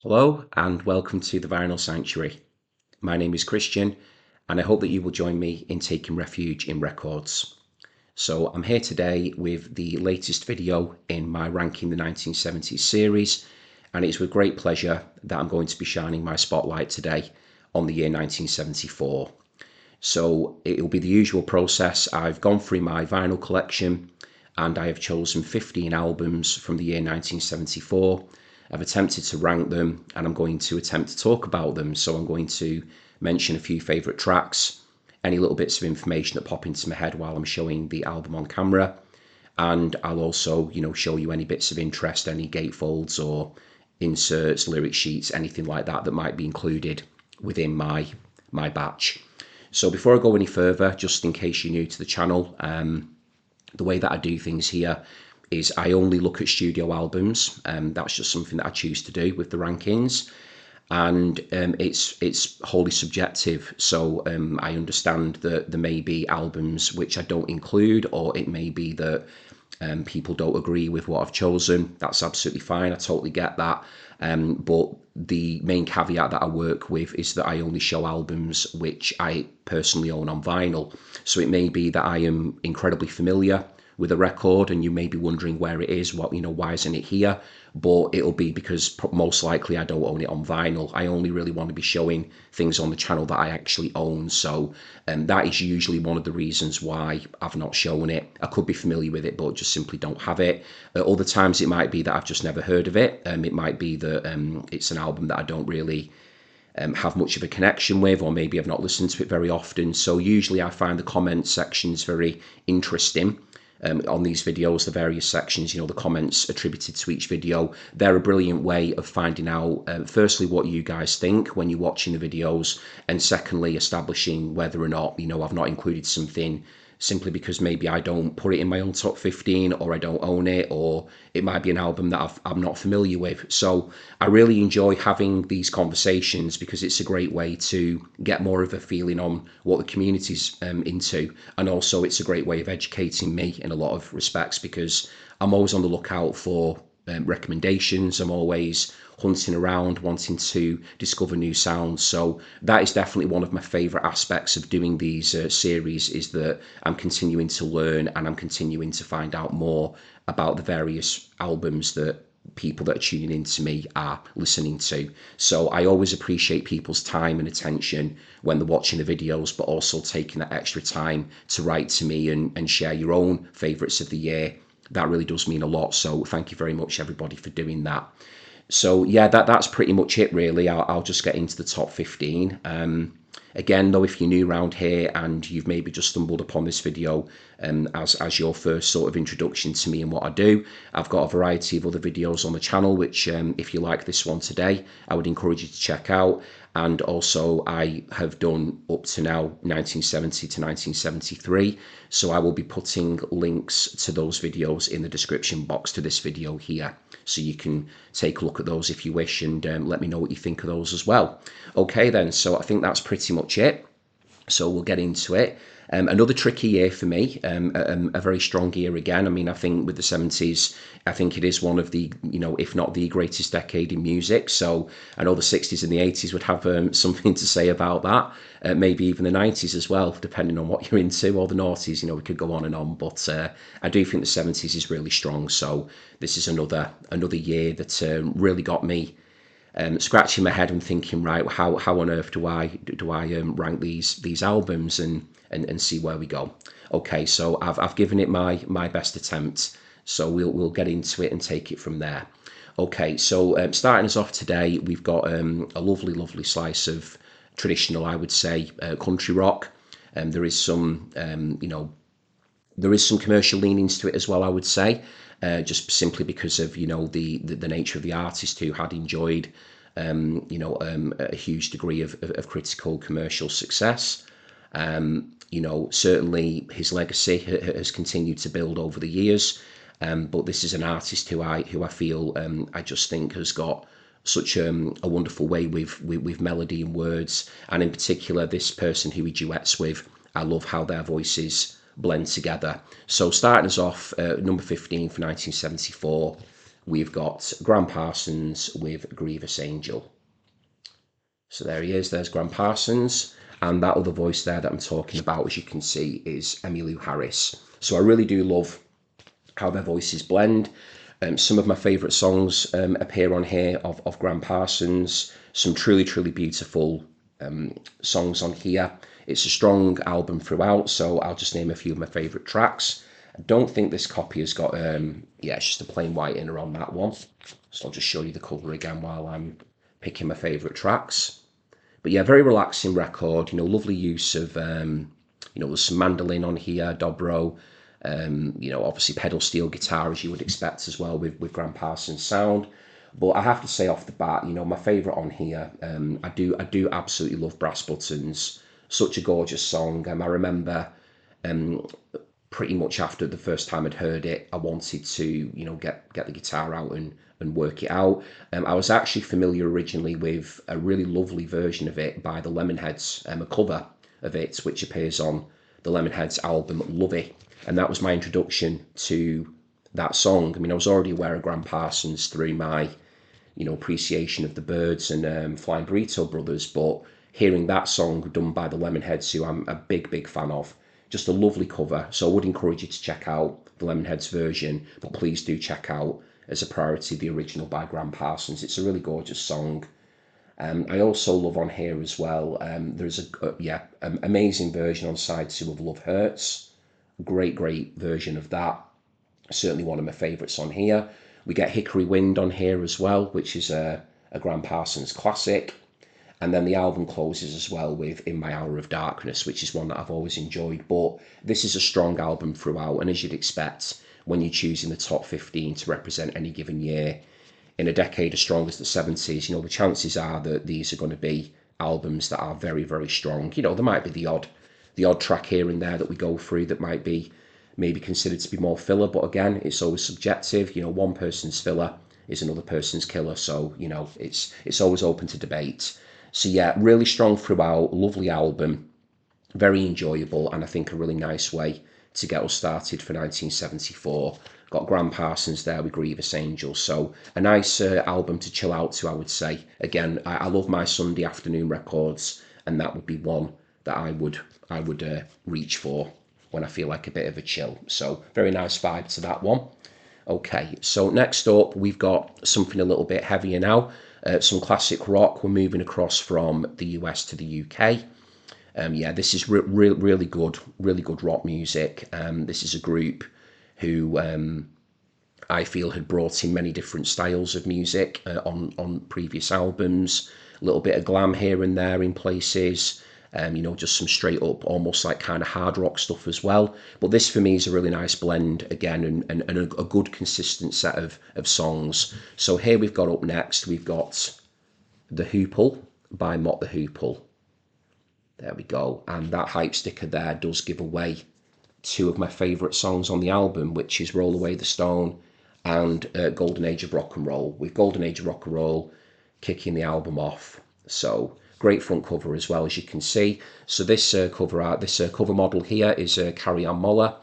Hello and welcome to the Vinyl Sanctuary. My name is Christian and I hope that you will join me in taking refuge in records. So I'm here today with the latest video in my Ranking the 1970s series, and it's with great pleasure that I'm going to be shining my spotlight today on the year 1974. So it'll be the usual process. I've gone through my vinyl collection and I have chosen 15 albums from the year 1974. I've attempted to rank them and I'm going to attempt to talk about them. So I'm going to mention a few favourite tracks, any little bits of information that pop into my head while I'm showing the album on camera. And I'll also, show you any bits of interest, any gatefolds or inserts, lyric sheets, anything like that that might be included within my batch. So before I go any further, just in case you're new to the channel, the way that I do things here is I only look at studio albums. That's just something that I choose to do with the rankings, and it's wholly subjective. So I understand that there may be albums which I don't include, or it may be that people don't agree with what I've chosen. That's absolutely fine. I totally get that. But the main caveat that I work with is that I only show albums which I personally own on vinyl. So it may be that I am incredibly familiar with a record and you may be wondering where it is, why isn't it here? But it'll be because most likely I don't own it on vinyl. I only really want to be showing things on the channel that I actually own. So that is usually one of the reasons why I've not shown it. I could be familiar with it, but just simply don't have it. Other times it might be that I've just never heard of it. It might be that it's an album that I don't really have much of a connection with, or maybe I've not listened to it very often. So usually I find the comment sections very interesting. On these videos, the various sections, the comments attributed to each video, they're a brilliant way of finding out, firstly, what you guys think when you're watching the videos, and secondly, establishing whether or not, I've not included something simply because maybe I don't put it in my own top 15, or I don't own it, or it might be an album that I'm not familiar with. So I really enjoy having these conversations because it's a great way to get more of a feeling on what the community's into, and also it's a great way of educating me in a lot of respects because I'm always on the lookout for recommendations. I'm always hunting around, wanting to discover new sounds. So that is definitely one of my favourite aspects of doing these series, is that I'm continuing to learn and I'm continuing to find out more about the various albums that people that are tuning in to me are listening to. So I always appreciate people's time and attention when they're watching the videos, but also taking that extra time to write to me and share your own favourites of the year. That really does mean a lot. So thank you very much, everybody, for doing that. So yeah, that's pretty much it really. I'll just get into the top 15. Again, though, if you're new around here and you've maybe just stumbled upon this video as your first sort of introduction to me and what I do, I've got a variety of other videos on the channel, which if you like this one today, I would encourage you to check out. And also I have done up to now 1970 to 1973. So I will be putting links to those videos in the description box to this video here. So you can take a look at those if you wish, and let me know what you think of those as well. Okay then, so I think that's pretty much it. So we'll get into it. Another tricky year for me, a very strong year again. I mean, I think with the 70s, I think it is one of the, if not the greatest decade in music. So I know the 60s and the 80s would have something to say about that. Maybe even the 90s as well, depending on what you're into, or the noughties, we could go on and on. But I do think the 70s is really strong. So this is another year that really got me scratching my head and thinking, right, how on earth do I rank these albums and see where we go. Okay, so I've given it my best attempt, so we'll get into it and take it from there. Okay, so starting us off today, we've got a lovely slice of traditional, I would say, country rock. There is some there is some commercial leanings to it as well, I would say, just simply because of the nature of the artist, who had enjoyed a huge degree of critical commercial success. Certainly his legacy has continued to build over the years, but this is an artist who I feel I just think has got such a wonderful way with melody and words, and in particular this person who he duets with. I love how their voices blend together. So starting us off, number 15 for 1974, we've got Graham Parsons with Grievous Angel. So there he is, there's Graham Parsons. And that other voice there that I'm talking about, as you can see, is Emmylou Harris. So I really do love how their voices blend. Some of my favourite songs appear on here of Graham Parsons. Some truly, truly beautiful songs on here. It's a strong album throughout, so I'll just name a few of my favourite tracks. I don't think this copy has got, yeah, it's just a plain white inner on that one. So I'll just show you the cover again while I'm picking my favourite tracks. But yeah, very relaxing record, you know, lovely use of, you know, there's some mandolin on here, dobro, you know, obviously pedal steel guitar as you would expect as well with Graham Parsons' sound. But I have to say off the bat, you know, my favourite on here, I do absolutely love Brass Buttons. Such a gorgeous song. I remember pretty much after the first time I'd heard it, I wanted to, you know, get the guitar out and work it out. I was actually familiar originally with a really lovely version of it by the Lemonheads, a cover of it, which appears on the Lemonheads album Lovey. And that was my introduction to that song. I mean, I was already aware of Graham Parsons through my, you know, appreciation of the Byrds and Flying Burrito Brothers, but hearing that song done by the Lemonheads, who I'm a big fan of, just a lovely cover. So I would encourage you to check out the Lemonheads version, but please do check out, as a priority, the original by Graham Parsons. It's a really gorgeous song. I also love on here as well, there's an amazing version on side 2 of Love Hurts. Great version of that. Certainly one of my favourites on here. We get Hickory Wind on here as well, which is a Graham Parsons classic. And then the album closes as well with In My Hour of Darkness, which is one that I've always enjoyed. But this is a strong album throughout, and as you'd expect, when you're choosing the top 15 to represent any given year in a decade as strong as the 70s, you know, the chances are that these are going to be albums that are very strong. You know, there might be the odd track here and there that we go through that might be maybe considered to be more filler, but again, it's always subjective. You know, one person's filler is another person's killer, so, you know, it's always open to debate. So yeah, really strong throughout, lovely album, very enjoyable, and I think a really nice way to get us started for 1974. Got Graham Parsons there with Grievous Angel, so a nice album to chill out to, I would say. Again, I love my Sunday afternoon records, and that would be one that I would reach for when I feel like a bit of a chill. So very nice vibe to that one. Okay, so next up we've got something a little bit heavier now. Some classic rock. We're moving across from the US to the UK. Yeah, this is really good rock music. This is a group who I feel had brought in many different styles of music on previous albums. A little bit of glam here and there in places. You know, just some straight up, almost like kind of hard rock stuff as well. But this for me is a really nice blend again, and a good consistent set of songs. So here we've got up next, we've got The Hoople by Mott the Hoople. There we go. And that hype sticker there does give away 2 of my favourite songs on the album, which is Roll Away the Stone and Golden Age of Rock and Roll, with Golden Age of Rock and Roll kicking the album off. So great front cover as well, as you can see. So this cover art, this cover model here is Carrie Ann Moller,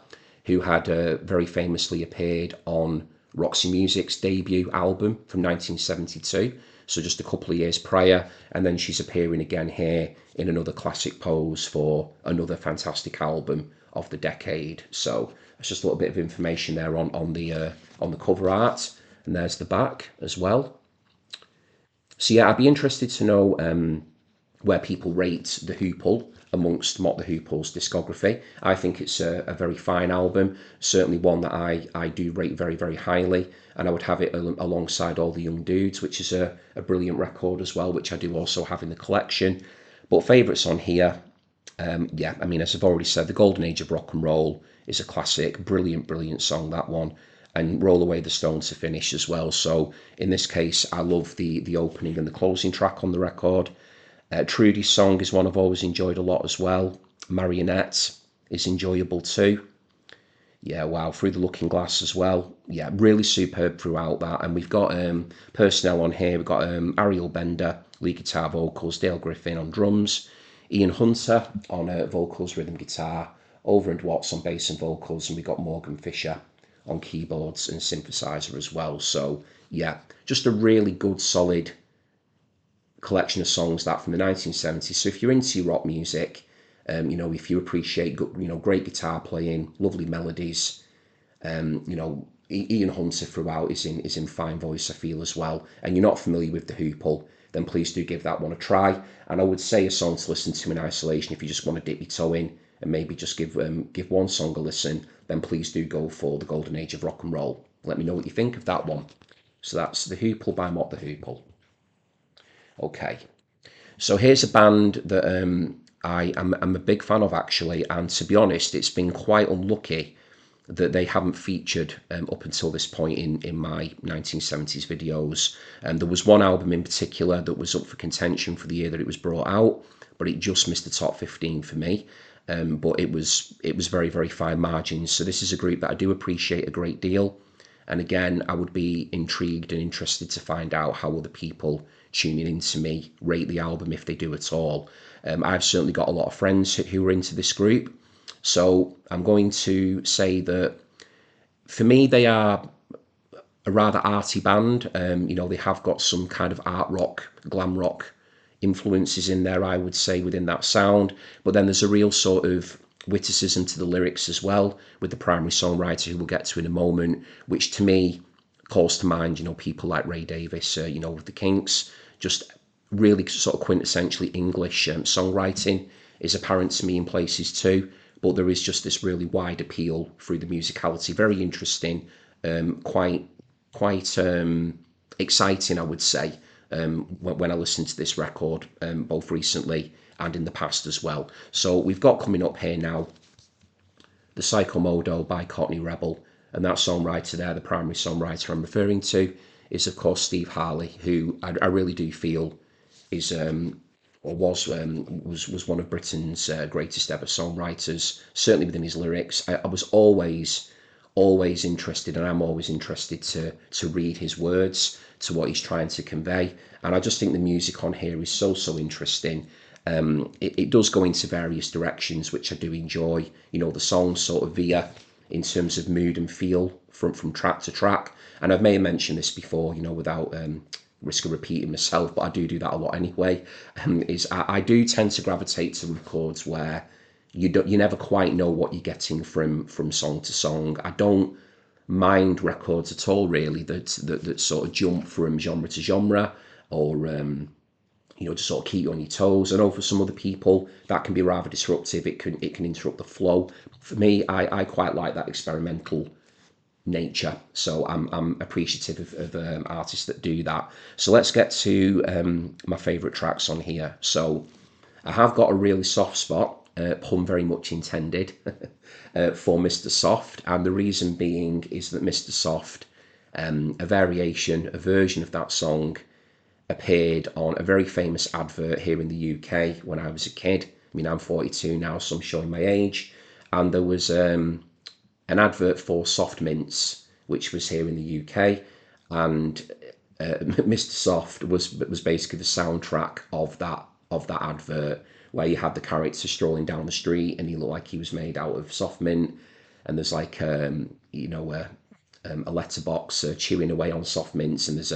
who had very famously appeared on Roxy Music's debut album from 1972. So just a couple of years prior, and then she's appearing again here in another classic pose for another fantastic album of the decade. So that's just a little bit of information there on the cover art, and there's the back as well. So yeah, I'd be interested to know where people rate The Hoople amongst Mott the Hoople's discography. I think it's a very fine album, certainly one that I do rate very highly, and I would have it alongside All the Young Dudes, which is a brilliant record as well, which I do also have in the collection. But favourites on here, yeah, I mean, as I've already said, The Golden Age of Rock and Roll is a classic, brilliant song, that one, and Roll Away the Stone to finish as well. So in this case, I love the opening and the closing track on the record. Trudy's song is one I've always enjoyed a lot as well. Marionette is enjoyable too. Yeah, wow, Through the Looking Glass as well. Yeah, really superb throughout that. And we've got personnel on here. We've got Ariel Bender, lead guitar vocals, Dale Griffin on drums, Ian Hunter on vocals, rhythm guitar, Overend Watts on bass and vocals, and we've got Morgan Fisher on keyboards and synthesizer as well. So yeah, just a really good solid collection of songs that from the 1970s. So if you're into rock music, if you appreciate great guitar playing, lovely melodies, Ian Hunter throughout is in fine voice, I feel, as well, and you're not familiar with the Hoople, then please do give that one a try. And I would say a song to listen to in isolation if you just want to dip your toe in and maybe just give one song a listen, then please do go for The Golden Age of Rock and Roll. Let me know what you think of that one. So that's The Hoople by Mott the Hoople. Okay, so here's a band that I'm a big fan of, actually, and to be honest, it's been quite unlucky that they haven't featured up until this point in my 1970s videos. There was one album in particular that was up for contention for the year that it was brought out, but it just missed the top 15 for me. But it was very, very fine margins. So this is a group that I do appreciate a great deal. And again, I would be intrigued and interested to find out how other people tuning into me rate the album, if they do at all. I've certainly got a lot of friends who are into this group. So I'm going to say that for me, they are a rather arty band. They have got some kind of art rock, glam rock influences in there, I would say, within that sound. But then there's a real sort of witticism to the lyrics as well, with the primary songwriter, who we'll get to in a moment, which to me calls to mind, people like Ray Davis, with the Kinks. Just really sort of quintessentially English songwriting is apparent to me in places too. But there is just this really wide appeal through the musicality. Very interesting, quite exciting, I would say, when I listened to this record, both recently and in the past as well. So we've got coming up here now the Psychomodo by Courtney Rebel, and that songwriter there, the primary songwriter I'm referring to, is of course Steve Harley, who I really do feel is or was one of Britain's greatest ever songwriters. Certainly within his lyrics, I was always interested, and I'm always interested to read his words, to what he's trying to convey. And I just think the music on here is so interesting. It does go into various directions, which I do enjoy. The songs sort of veer in terms of mood and feel from track to track. And I may have mentioned this before, without risk of repeating myself, but I do that a lot anyway. I do tend to gravitate to records where you never quite know what you're getting from song to song. I don't mind records at all, really, that sort of jump from genre to genre, or to sort of keep you on your toes. I know for some other people that can be rather disruptive. It can interrupt the flow. For me, I quite like that experimental nature. So I'm appreciative of artists that do that. So let's get to my favourite tracks on here. So I have got a really soft spot, pun very much intended, for Mr. Soft, and the reason being is that Mr. Soft, a version of that song, appeared on a very famous advert here in the UK when I was a kid. I mean, I'm 42 now, so I'm showing my age. And there was an advert for Soft Mints, which was here in the UK, and Mr. Soft was basically the soundtrack of that advert, where you had the character strolling down the street and he looked like he was made out of soft mint, and there's like a letterbox chewing away on soft mints, and there's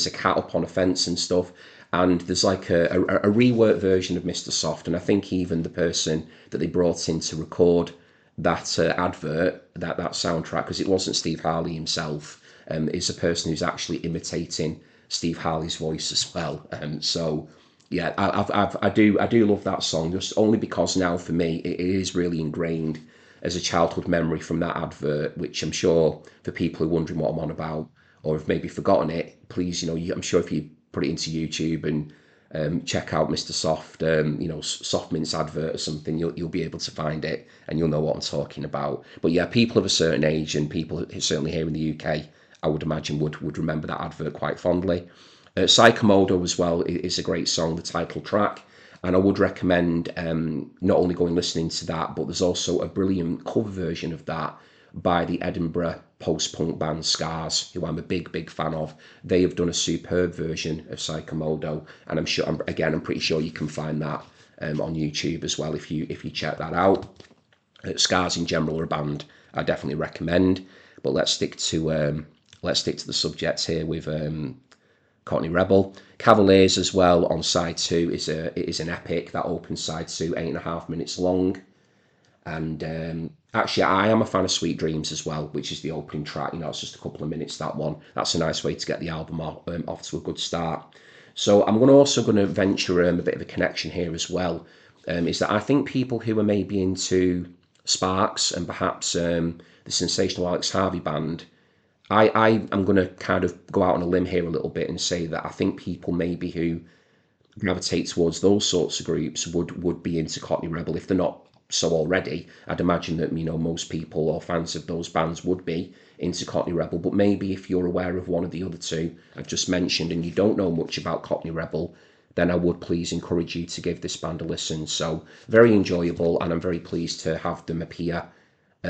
a cat up on a fence and stuff, and there's like a reworked version of Mr. Soft, and I think even the person that they brought in to record that advert, that soundtrack, because it wasn't Steve Harley himself, is a person who's actually imitating Steve Harley's voice as well. So yeah, I do love that song, just only because now for me it is really ingrained as a childhood memory from that advert, which I'm sure for people who are wondering what I'm on about, or have maybe forgotten it, please, I'm sure if you put it into YouTube and check out Mr. Soft, Soft Mints advert or something, you'll be able to find it and you'll know what I'm talking about. But yeah, people of a certain age, and people certainly here in the UK, I would imagine would remember that advert quite fondly. Psychomodo as well is a great song, the title track, and I would recommend not only going listening to that, but there's also a brilliant cover version of that by the Edinburgh post-punk band Scars, who I'm a big fan of. They have done a superb version of Psychomodo, and I'm pretty sure you can find that on YouTube as well if you check that out. Scars in general are a band I definitely recommend. But let's stick to the subject here with Courtney Rebel. Cavaliers as well on side 2 is an epic. That opens side 2, 8.5 minutes long. And actually, I am a fan of Sweet Dreams as well, which is the opening track. It's just a couple of minutes, that one. That's a nice way to get the album off to a good start. So I'm also going to venture a bit of a connection here as well, is that I think people who are maybe into Sparks and perhaps the Sensational Alex Harvey band, I'm going to kind of go out on a limb here a little bit and say that I think people maybe who gravitate towards those sorts of groups would be into Courtney Rebel. If they're not so already, I'd imagine that most people or fans of those bands would be into Courtney Rebel. But maybe if you're aware of one of the other two I've just mentioned and you don't know much about Courtney Rebel, then I would please encourage you to give this band a listen. So very enjoyable, and I'm very pleased to have them appear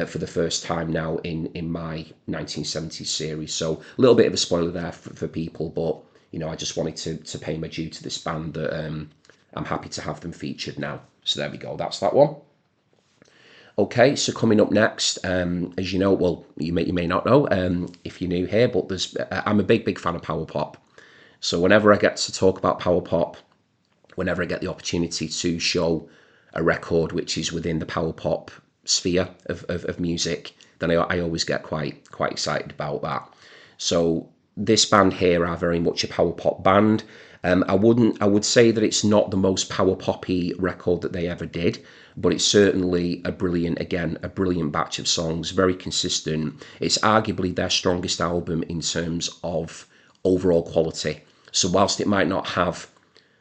for the first time now in my 1970s series. So a little bit of a spoiler there for people, but I just wanted to pay my due to this band that I'm happy to have them featured now. So there we go, that's that one. Okay, so coming up next, as you know, well, you may not know if you're new here, but I'm a big fan of power pop. So whenever I get to talk about power pop, whenever I get the opportunity to show a record which is within the power pop sphere of music, then I always get quite excited about that. So this band here are very much a power pop band. I would say that it's not the most power poppy record that they ever did, but it's certainly a brilliant batch of songs, very consistent. It's arguably their strongest album in terms of overall quality. So whilst it might not have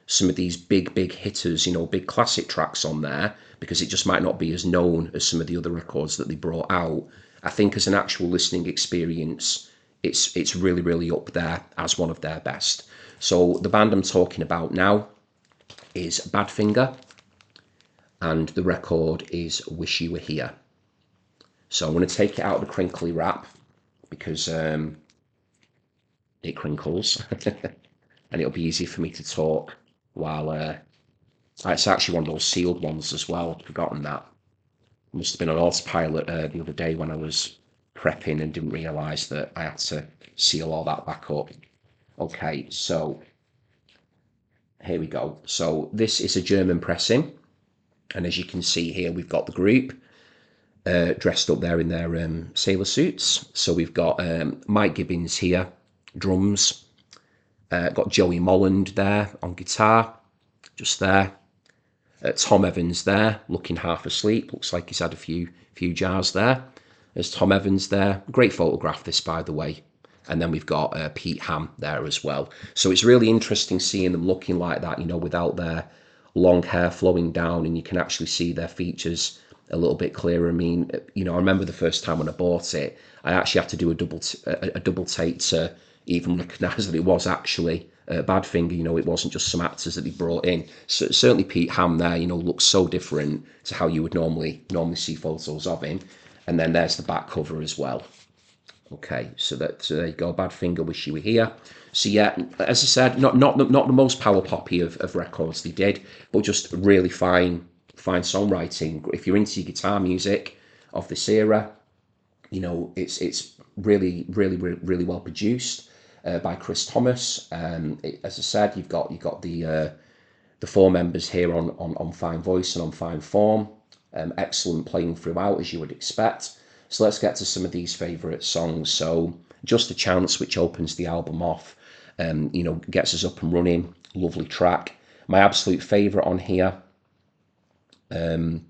some of these big hitters, big classic tracks on there, because it just might not be as known as some of the other records that they brought out, I think as an actual listening experience, it's really up there as one of their best. So the band I'm talking about now is Badfinger, and the record is Wish You Were Here. So I'm going to take it out of the crinkly wrap because it crinkles and it'll be easy for me to talk while it's actually one of those sealed ones as well. I've forgotten that. Must have been on autopilot the other day when I was prepping and didn't realise that I had to seal all that back up. Okay, so here we go. So this is a German pressing, and as you can see here, we've got the group dressed up there in their sailor suits. So we've got Mike Gibbons here, drums, got Joey Molland there on guitar, just there. Tom Evans there, looking half asleep. Looks like he's had a few jars there. There's Tom Evans there. Great photograph, this, by the way. And then we've got Pete Ham there as well. So it's really interesting seeing them looking like that, without their long hair flowing down, and you can actually see their features a little bit clearer. I mean, I remember the first time when I bought it, I actually had to do a double take to even recognise that it was actually Badfinger. It wasn't just some actors that he brought in. So certainly Pete Ham there, looks so different to how you would normally see photos of him. And then there's the back cover as well. Okay, so there you go, Badfinger, Wish You Were Here. So yeah, as I said, not the most power poppy of records they did, but just really fine songwriting. If you're into your guitar music of this era, it's really well produced by Chris Thomas. As I said, you've got the four members here on fine voice and on fine form. Excellent playing throughout, as you would expect. So let's get to some of these favourite songs. So Just a Chance, which opens the album off, gets us up and running. Lovely track. My absolute favourite on here, I'm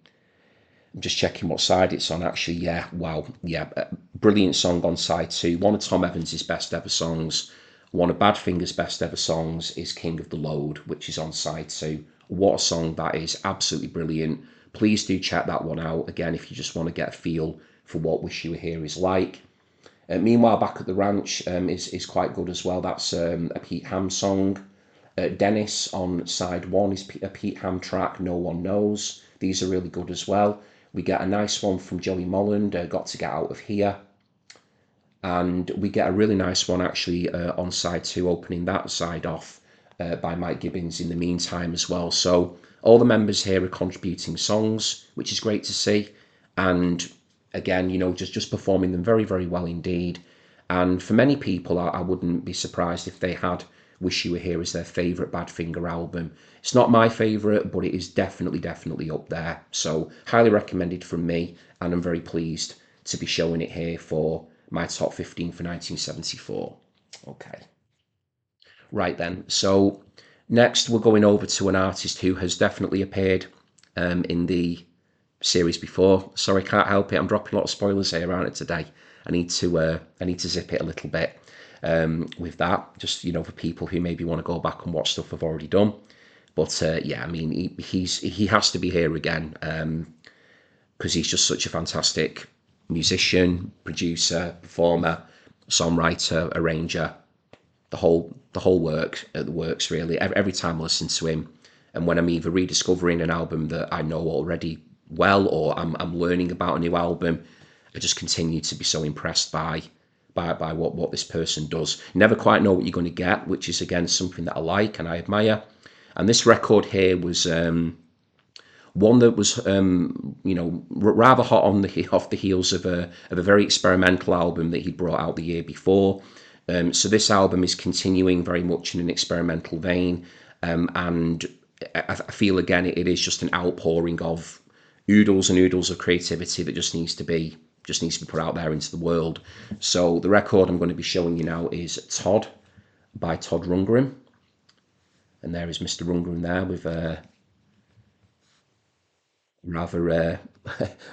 just checking what side it's on, actually. Yeah, wow. Yeah, brilliant song on side 2. One of Tom Evans' best ever songs. One of Badfinger's best ever songs is King of the Load, which is on side 2. What a song that is. Absolutely brilliant. Please do check that one out, again, if you just want to get a feel for what Wish You Were Here is like. Meanwhile, Back at the Ranch is quite good as well. That's a Pete Ham song. Dennis on side 1 is a Pete Ham track, No One Knows. These are really good as well. We get a nice one from Joey Molland, Got to Get Out of Here. And we get a really nice one actually on side 2, opening that side off by Mike Gibbons in the meantime as well. So all the members here are contributing songs, which is great to see. And again, just performing them very, very well indeed. And for many people, I wouldn't be surprised if they had Wish You Were Here as their favourite Badfinger album. It's not my favourite, but it is definitely, definitely up there. So highly recommended from me, and I'm very pleased to be showing it here for my top 15 for 1974. Okay. Right then, so next we're going over to an artist who has definitely appeared in the series before. Sorry, can't help it. I'm dropping a lot of spoilers here around it today. I need to zip it a little bit with that, just for people who maybe want to go back and watch stuff I've already done. But yeah, I mean, he has to be here again because he's just such a fantastic musician, producer, performer, songwriter, arranger, the whole works really. Every time I listen to him, and when I'm either rediscovering an album that I know already well, or I'm learning about a new album, I just continue to be so impressed by what this person does. You never quite know what you're going to get, which is again something that I like and I admire. And this record here was one that was rather hot off the heels of a very experimental album that he brought out the year before. So this album is continuing very much in an experimental vein, and I feel again it is just an outpouring of oodles and oodles of creativity that just needs to be put out there into the world. So the record I'm going to be showing you now is Todd by Todd Rundgren, and there is Mr. Rundgren there with rather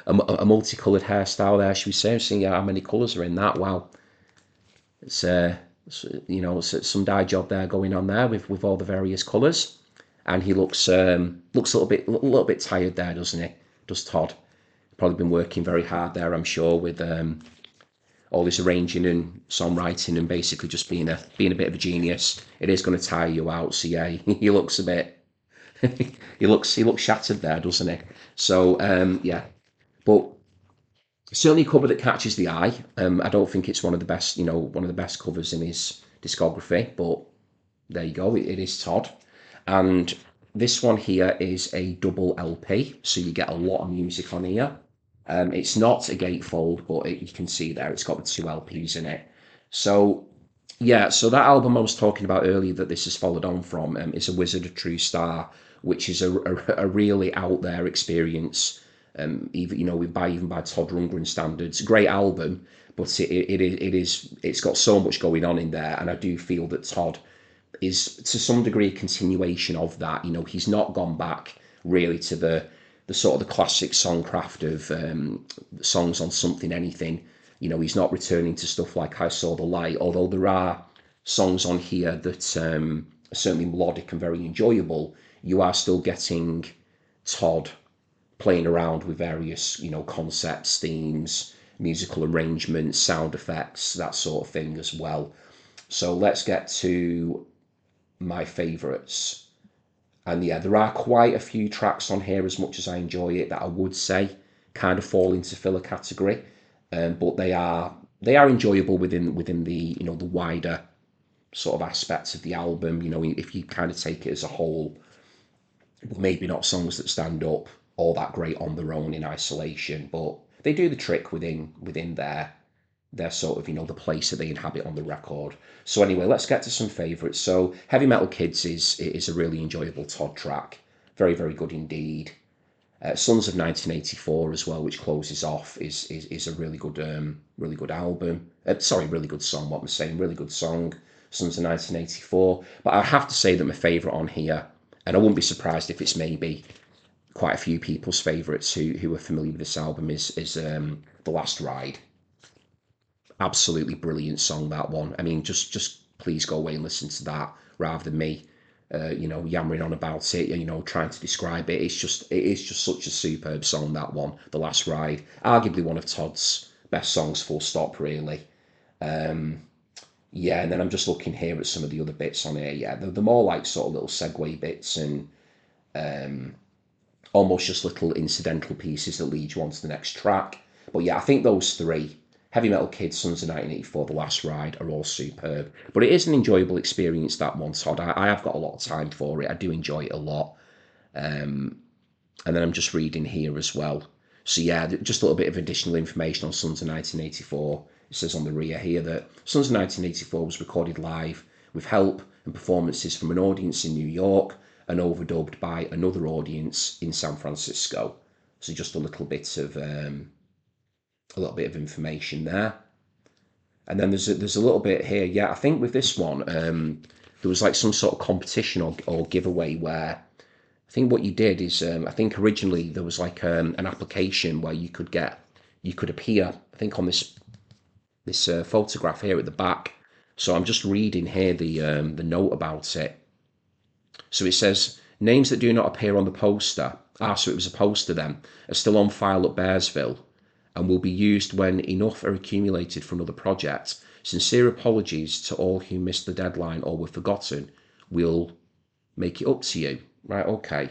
a multicoloured hairstyle there, should we say? I'm seeing how many colours are in that. Wow. It's some dye job there going on there with all the various colours, and he looks a little bit tired there, doesn't he? Does Todd? Probably been working very hard there, I'm sure, with all this arranging and songwriting and basically just being a bit of a genius. It is going to tire you out. So yeah, he looks a bit he looks shattered there, doesn't he? So yeah, but certainly a cover that catches the eye. I don't think it's one of the best covers in his discography, but there you go. It is Todd, and this one here is a double LP, so you get a lot of music on here. It's not a gatefold, but you can see there it's got the two LPs in it. So yeah, so that album I was talking about earlier that this has followed on from is A Wizard, a True Star, which is a really out there experience. Even by Todd Rundgren standards, great album, but it's got so much going on in there, and I do feel that Todd is to some degree a continuation of that. He's not gone back really to the sort of the classic songcraft of songs on Something Anything. He's not returning to stuff like I Saw the Light, although there are songs on here that are certainly melodic and very enjoyable. You are still getting Todd playing around with various, concepts, themes, musical arrangements, sound effects, that sort of thing as well. So let's get to my favourites. And yeah, there are quite a few tracks on here, as much as I enjoy it, that I would say kind of fall into filler category. But they are enjoyable within the the wider sort of aspects of the album. If you kind of take it as a whole, maybe not songs that stand up all that great on their own in isolation, but they do the trick within their sort of the place that they inhabit on the record. So anyway, let's get to some favourites. So Heavy Metal Kids is a really enjoyable Todd track, very, very good indeed. Sons of 1984 as well, which closes off, is a really good album. Really good song. What I'm saying, really good song. Sons of 1984. But I have to say that my favourite on here, and I wouldn't be surprised if it's maybe quite a few people's favourites who are familiar with this album, is The Last Ride. Absolutely brilliant song, that one. I mean, just please go away and listen to that rather than me yammering on about it, trying to describe it. It is just such a superb song, that one, The Last Ride. Arguably one of Todd's best songs, full stop, really. Yeah, and then I'm just looking here at some of the other bits on here. Yeah, they're more like sort of little segue bits and almost just little incidental pieces that lead you on to the next track. But yeah, I think those three, Heavy Metal Kids, Sons of 1984, The Last Ride, are all superb. But it is an enjoyable experience, that one, Todd. I have got a lot of time for it. I do enjoy it a lot. And then I'm just reading here as well. So yeah, just a little bit of additional information on Sons of 1984. It says on the rear here that Sons of 1984 was recorded live with help and performances from an audience in New York and overdubbed by another audience in San Francisco. So just a little bit of information there. And then there's a little bit here. Yeah, I think with this one, there was like some sort of competition or giveaway where I think what you did is I think originally there was like an application where you could appear. I think on this photograph here at the back. So I'm just reading here the note about it. So it says names that do not appear on the poster. So it was a poster then. Are still on file at Bearsville and will be used when enough are accumulated for another project. Sincere apologies to all who missed the deadline or were forgotten. We'll make it up to you. Right, okay.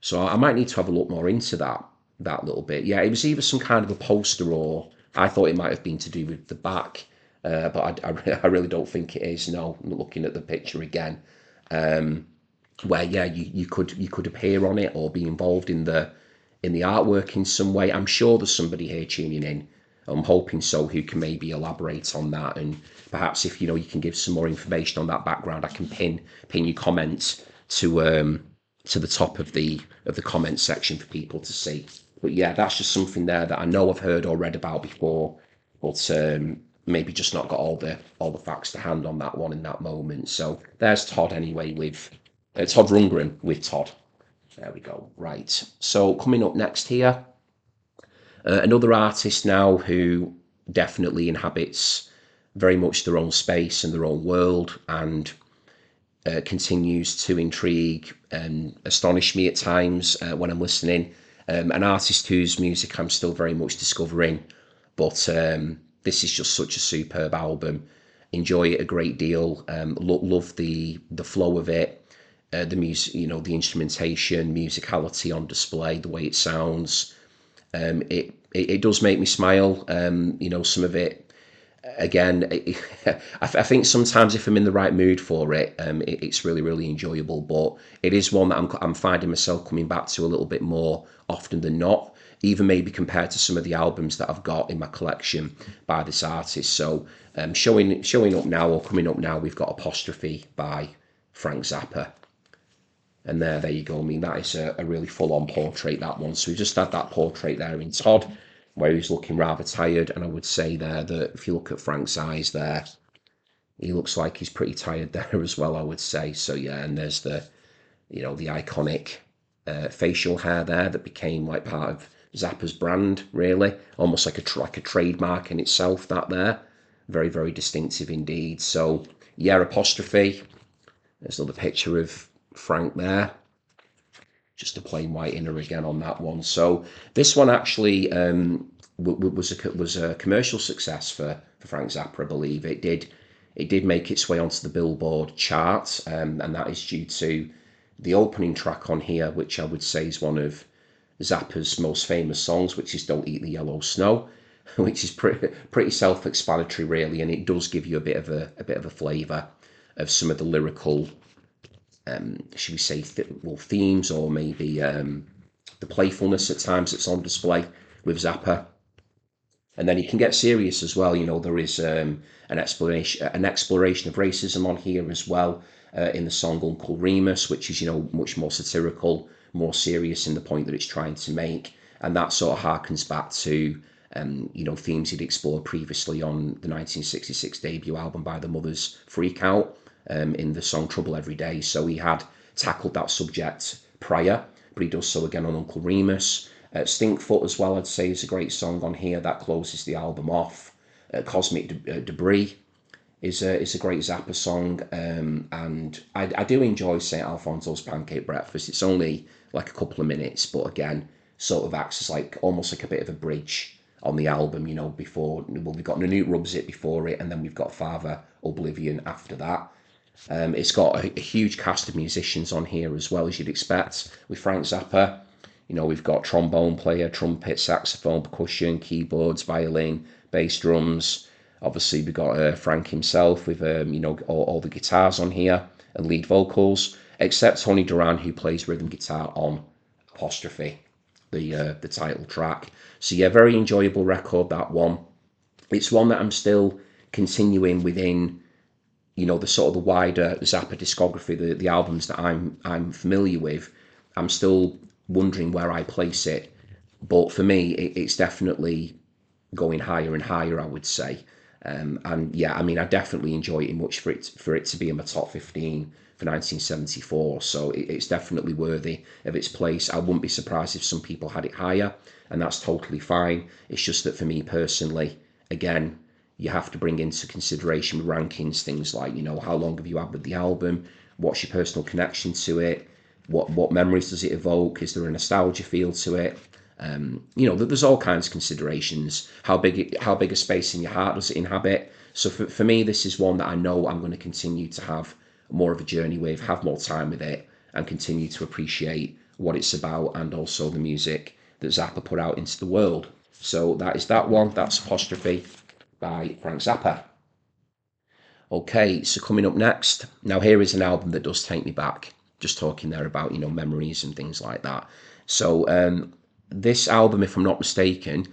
So I might need to have a look more into that little bit. Yeah, it was either some kind of a poster or I thought it might have been to do with the back, but I really don't think it is. No, looking at the picture again, where yeah, you could appear on it or be involved in the artwork in some way. I'm sure there's somebody here tuning in. I'm hoping so, who can maybe elaborate on that, and perhaps if you can give some more information on that background, I can pin your comments to the top of the comment section for people to see. But yeah, that's just something there that I know I've heard or read about before, but maybe just not got all the facts to hand on that one in that moment. So there's Todd anyway with Todd Rundgren with Todd. There we go. Right. So coming up next here, another artist now who definitely inhabits very much their own space and their own world, and continues to intrigue and astonish me at times when I'm listening. An artist whose music I'm still very much discovering, but this is just such a superb album. Enjoy it a great deal. Love the flow of it. The music, the instrumentation, musicality on display, the way it sounds. It does make me smile. Some of it, again, I think sometimes if I'm in the right mood for it, it's really, really enjoyable. But it is one that I'm finding myself coming back to a little bit more often than not, even maybe compared to some of the albums that I've got in my collection by this artist. So showing up now or coming up now, we've got Apostrophe by Frank Zappa. And there you go. I mean, that is a really full-on portrait, that one. So we just had that portrait there in Todd, where he's looking rather tired. And I would say there that if you look at Frank's eyes there, he looks like he's pretty tired there as well, I would say. So yeah, and there's the iconic facial hair there that became like part of Zappa's brand, really. Almost like a trademark in itself, that there. Very, very distinctive indeed. So yeah, Apostrophe. There's another picture of Frank there, just a plain white inner again on that one. So this one actually was a commercial success for Frank Zappa, I believe. It did make its way onto the Billboard charts, and that is due to the opening track on here, which I would say is one of Zappa's most famous songs, which is "Don't Eat the Yellow Snow," which is pretty self-explanatory, really, and it does give you a bit of a flavour of some of the lyrical, should we say, themes, or maybe the playfulness at times that's on display with Zappa. And then you can get serious as well. There is an exploration of racism on here as well, in the song Uncle Remus, which is much more satirical, more serious in the point that it's trying to make, and that sort of harkens back to themes he'd explored previously on the 1966 debut album by the Mothers, Freak Out, in the song Trouble Every Day. So he had tackled that subject prior, but he does so again on Uncle Remus. Stinkfoot as well, I'd say, is a great song on here that closes the album off. Cosmic Debris is a great Zappa song, and I do enjoy St. Alfonso's Pancake Breakfast. It's only like a couple of minutes, but again, sort of acts as like almost like a bit of a bridge on the album, before, we've got Nanook Rubs It before it, and then we've got Father Oblivion after that. It's got a huge cast of musicians on here as well, as you'd expect with Frank Zappa. We've got trombone player, trumpet, saxophone, percussion, keyboards, violin, bass drums. Obviously, we've got Frank himself with all the guitars on here and lead vocals, except Tony Duran, who plays rhythm guitar on Apostrophe. the title track. So yeah, very enjoyable record, that one. It's one that I'm still continuing within, the sort of the wider Zappa discography, the albums that I'm familiar with. I'm still wondering where I place it, but for me, it's definitely going higher and higher, I would say. And yeah, I mean, I definitely enjoy it much for it to be in my top 15 for 1974. So it's definitely worthy of its place. I wouldn't be surprised if some people had it higher, and that's totally fine. It's just that for me personally, again, you have to bring into consideration with rankings things like, how long have you had with the album? What's your personal connection to it? What memories does it evoke? Is there a nostalgia feel to it? There's all kinds of considerations. How big a space in your heart does it inhabit? So for me, this is one that I know I'm going to continue to have more of a journey with, have more time with it, and continue to appreciate what it's about, and also the music that Zappa put out into the world. So that is that one. That's Apostrophe by Frank Zappa. Okay, so coming up next, now here is an album that does take me back. Just talking there about, memories and things like that. So this album, if I'm not mistaken,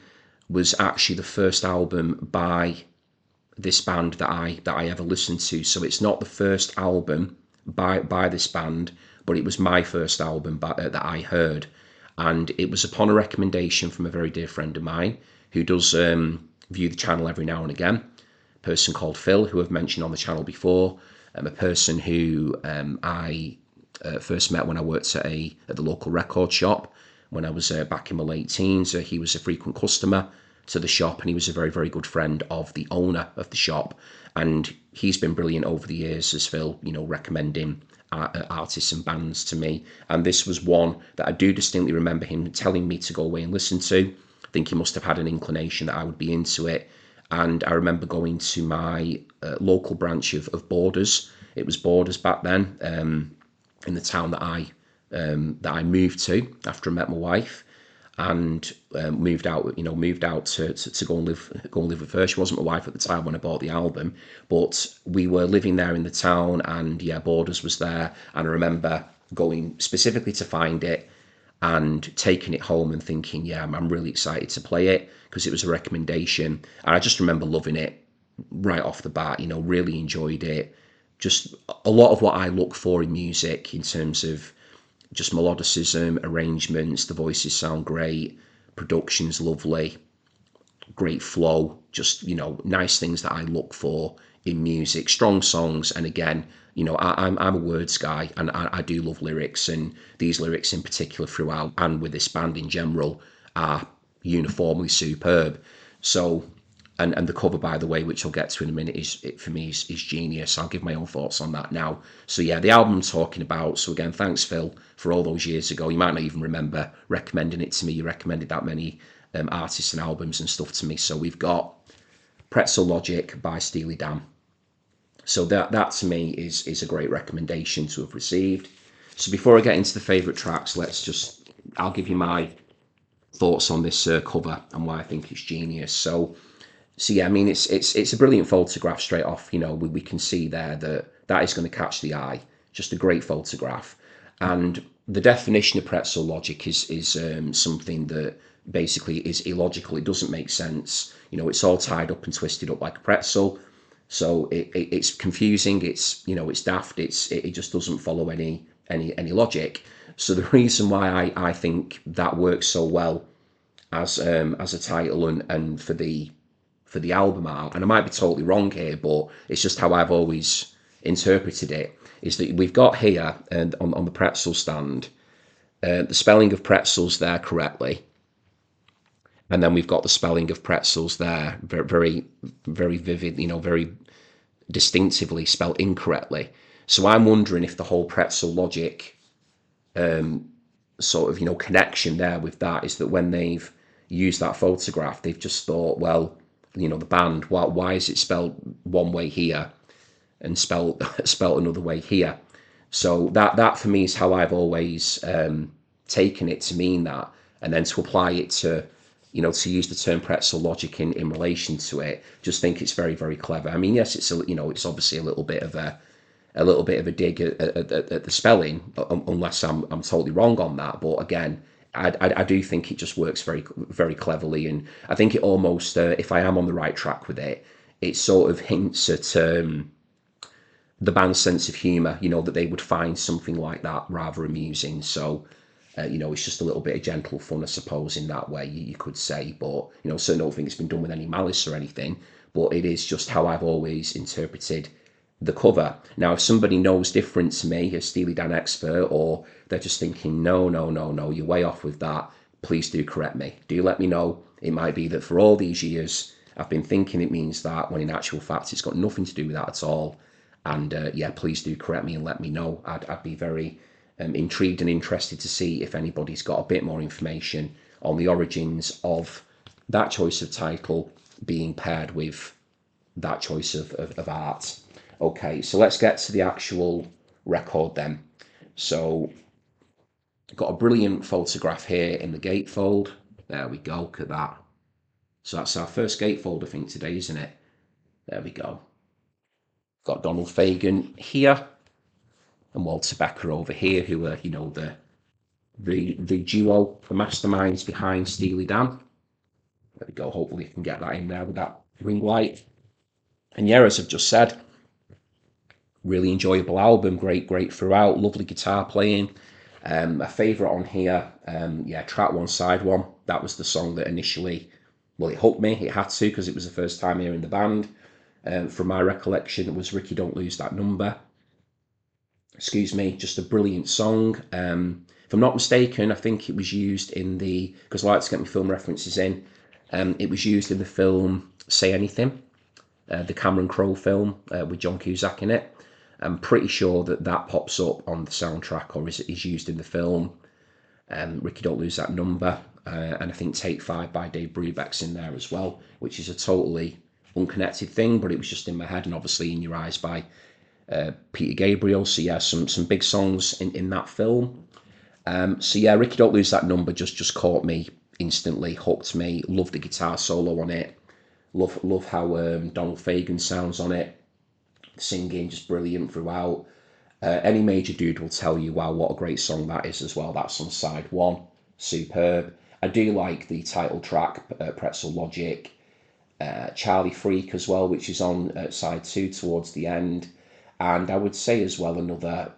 was actually the first album by this band that I ever listened to. So it's not the first album by this band, but it was my first album that I heard, and it was upon a recommendation from a very dear friend of mine who does view the channel every now and again. A person called Phil, who I've mentioned on the channel before, a person who I first met when I worked at the local record shop when I was back in my late teens. He was a frequent customer to the shop, and he was a very, very good friend of the owner of the shop. And he's been brilliant over the years as Phil, recommending artists and bands to me. And this was one that I do distinctly remember him telling me to go away and listen to. I think he must have had an inclination that I would be into it. And I remember going to my local branch of Borders. It was Borders back then, in the town that I moved to after I met my wife, and moved out to go and live with her. She wasn't my wife at the time when I bought the album, but we were living there in the town, and yeah, Borders was there. And I remember going specifically to find it and taking it home and thinking, yeah, I'm really excited to play it because it was a recommendation. And I just remember loving it right off the bat, really enjoyed it. Just a lot of what I look for in music in terms of just melodicism, arrangements, the voices sound great, production's lovely, great flow, just, nice things that I look for in music, strong songs. And again, I'm a words guy, and I do love lyrics, and these lyrics in particular throughout and with this band in general are uniformly superb. So, and the cover, by the way, which I'll get to in a minute, for me is genius. I'll give my own thoughts on that now. So yeah, the album I'm talking about. So again, thanks Phil for all those years ago. You might not even remember recommending it to me. You recommended that many artists and albums and stuff to me. So we've got Pretzel Logic by Steely Dan. So that to me is a great recommendation to have received. So before I get into the favourite tracks, I'll give you my thoughts on this cover and why I think it's genius. So yeah, I mean, it's a brilliant photograph straight off. We can see there that is going to catch the eye. Just a great photograph. And the definition of pretzel logic is something that basically is illogical. It doesn't make sense. It's all tied up and twisted up like a pretzel. So it's confusing. It's daft. It just doesn't follow any logic. So the reason why I think that works so well as a title and for the album art, and I might be totally wrong here, but it's just how I've always interpreted it, is that we've got here and on the pretzel stand the spelling of pretzels there correctly, and then we've got the spelling of pretzels there very, very, very vivid, very distinctively spelled incorrectly. So I'm wondering if the whole pretzel logic sort of connection there with that is that when they've used that photograph, they've just thought, well, the band, why is it spelled one way here and spelled another way here? So that for me is how I've always taken it to mean that, and then to apply it to to use the term pretzel logic in relation to it. Just think it's very, very clever. I mean, yes, it's it's obviously a little bit of a dig at the spelling, unless I'm totally wrong on that. But again, I do think it just works very, very cleverly, and I think it almost, if I am on the right track with it, it sort of hints at the band's sense of humour. That they would find something like that rather amusing. So, it's just a little bit of gentle fun, I suppose, in that way you could say. But certainly don't think it's been done with any malice or anything. But it is just how I've always interpreted the cover. Now, if somebody knows different to me, a Steely Dan expert, or they're just thinking, no, no, no, no, you're way off with that, please do correct me. Do let me know. It might be that for all these years, I've been thinking it means that, when in actual fact, it's got nothing to do with that at all. And yeah, please do correct me and let me know. I'd be very intrigued and interested to see if anybody's got a bit more information on the origins of that choice of title being paired with that choice of art. Okay, so let's get to the actual record then. So, got a brilliant photograph here in the gatefold. There we go, look at that. So that's our first gatefold, I think, today, isn't it? There we go. Got Donald Fagen here, and Walter Becker over here, who are, the duo, the masterminds behind Steely Dan. There we go, hopefully you can get that in there with that ring light. And yeah, as I've just said, really enjoyable album, great throughout, lovely guitar playing. A favourite on here, track one, side one. That was the song that initially, it hooked me. It had to, because it was the first time hearing the band. From my recollection, it was Ricky Don't Lose That Number. Excuse me, just a brilliant song. If I'm not mistaken, I think it was used in because I like to get my film references in, it was used in the film Say Anything, the Cameron Crowe film with John Cusack in it. I'm pretty sure that pops up on the soundtrack, or is used in the film. Ricky Don't Lose That Number, and I think Take 5 by Dave Brubeck's in there as well, which is a totally unconnected thing, but it was just in my head, and obviously In Your Eyes by Peter Gabriel. So yeah, some big songs in that film. So yeah, Ricky Don't Lose That Number just caught me instantly, hooked me. Love the guitar solo on it. Love how Donald Fagen sounds on it. Singing just brilliant throughout. Any major dude will tell you, wow, what a great song that is as well. That's on side one, superb. I do like the title track, Pretzel Logic, Charlie Freak as well, which is on side two towards the end. And I would say as well another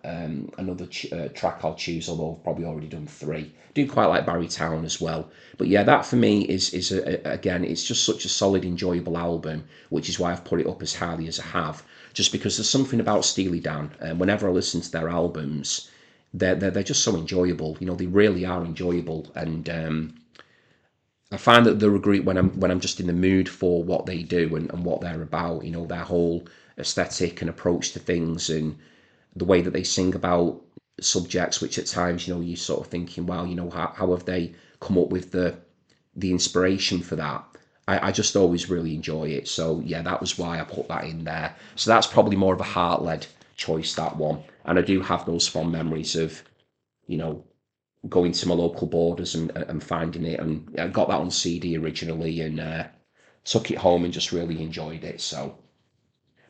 track I'll choose, although I've probably already done three. Do quite like Barry Town as well. But yeah, that for me is again, it's just such a solid, enjoyable album, which is why I've put it up as highly as I have. Just because there's something about Steely Dan, and whenever I listen to their albums, they're just so enjoyable. They really are enjoyable, and I find that they're a group when I'm just in the mood for what they do and what they're about. Their whole aesthetic and approach to things, and the way that they sing about subjects, which at times you're sort of thinking, wow, how have they come up with the inspiration for that? I just always really enjoy it. So yeah, that was why I put that in there. So that's probably more of a heart-led choice, that one. And I do have those fond memories of going to my local Borders and finding it, and I got that on CD originally, and took it home and just really enjoyed it. So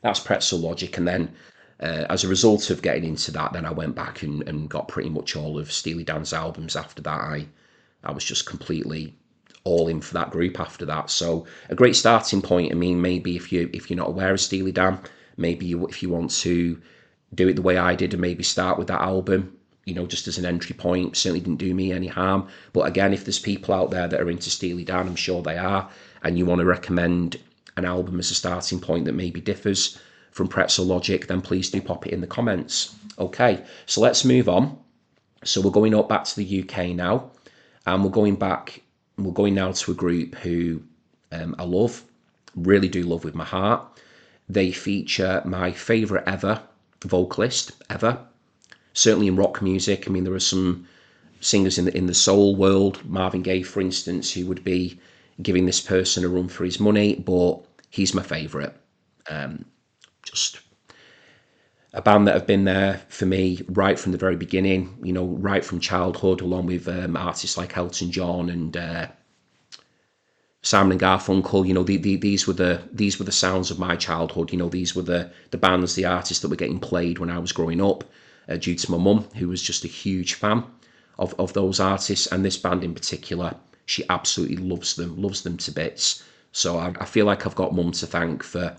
that's Pretzel Logic. And then as a result of getting into that, then I went back and got pretty much all of Steely Dan's albums after that. I was just completely all in for that group after that. So a great starting point. I mean, maybe if you're not aware of Steely Dan, maybe if you want to do it the way I did and maybe start with that album, just as an entry point, certainly didn't do me any harm. But again, if there's people out there that are into Steely Dan, I'm sure they are, and you want to recommend an album as a starting point that maybe differs from Pretzel Logic, then please do pop it in the comments. Okay, so let's move on. So we're going up back to the UK now, and we're going now to a group who I love, really do love with my heart. They feature my favourite ever vocalist, ever. Certainly in rock music. I mean, there are some singers in the soul world, Marvin Gaye, for instance, who would be giving this person a run for his money, but he's my favourite. Just a band that have been there for me right from the very beginning, right from childhood, along with artists like Elton John and Simon and Garfunkel. These were the sounds of my childhood. These were the bands, the artists that were getting played when I was growing up, due to my mum, who was just a huge fan of those artists, and this band in particular, she absolutely loves them to bits. So I feel like I've got mum to thank for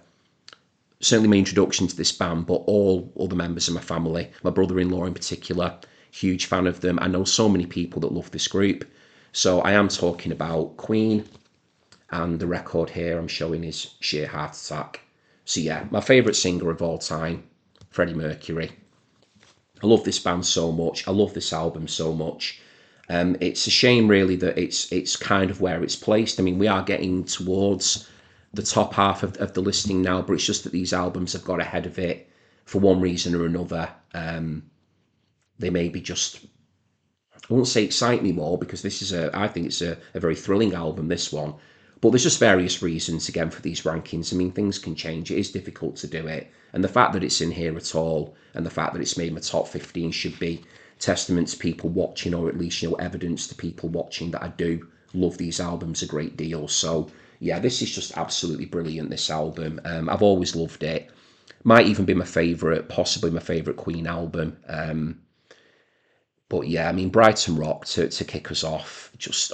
certainly my introduction to this band, but all other members of my family, my brother-in-law in particular, huge fan of them. I know so many people that love this group. So I am talking about Queen, and the record here I'm showing is Sheer Heart Attack. So yeah, my favourite singer of all time, Freddie Mercury. I love this band so much. I love this album so much. It's a shame really that it's kind of where it's placed. I mean, we are getting towards the top half of the listing now, but it's just that these albums have got ahead of it for one reason or another. They maybe just, I won't say excite me more, because this is I think it's a very thrilling album, this one. But there's just various reasons, again, for these rankings. I mean, things can change. It is difficult to do it. And the fact that it's in here at all, and the fact that it's made my top 15 should be testament to people watching, or at least, evidence to people watching that I do love these albums a great deal. So, yeah, this is just absolutely brilliant, this album. I've always loved it. Might even be my favourite, possibly my favourite Queen album. But yeah, I mean, Brighton Rock to kick us off, just,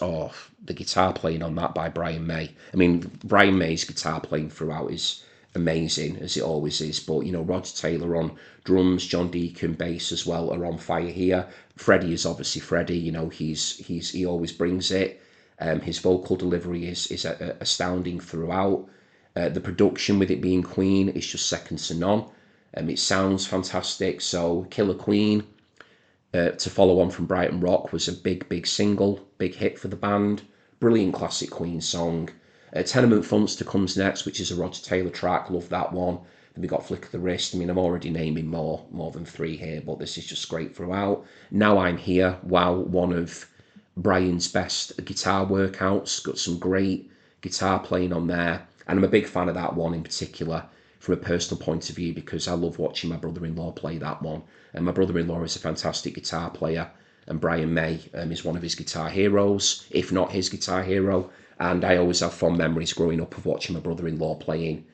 the guitar playing on that by Brian May. I mean, Brian May's guitar playing throughout is amazing, as it always is. But, Roger Taylor on drums, John Deacon bass as well are on fire here. Freddie is obviously Freddie, he always brings it. His vocal delivery is astounding throughout. The production with it being Queen is just second to none. It sounds fantastic. So Killer Queen, to follow on from Brighton Rock, was a big single, big hit for the band. Brilliant classic Queen song. Tenement Funster comes next, which is a Roger Taylor track. Love that one. Then we got Flick of the Wrist. I mean, I'm already naming more than 3 here, but this is just great throughout. Now I'm Here, wow, one of Brian's best guitar workouts. Got some great guitar playing on there. And I'm a big fan of that one in particular from a personal point of view, because I love watching my brother-in-law play that one. And my brother-in-law is a fantastic guitar player, and Brian May is one of his guitar heroes, if not his guitar hero. And I always have fond memories growing up of watching my brother-in-law playing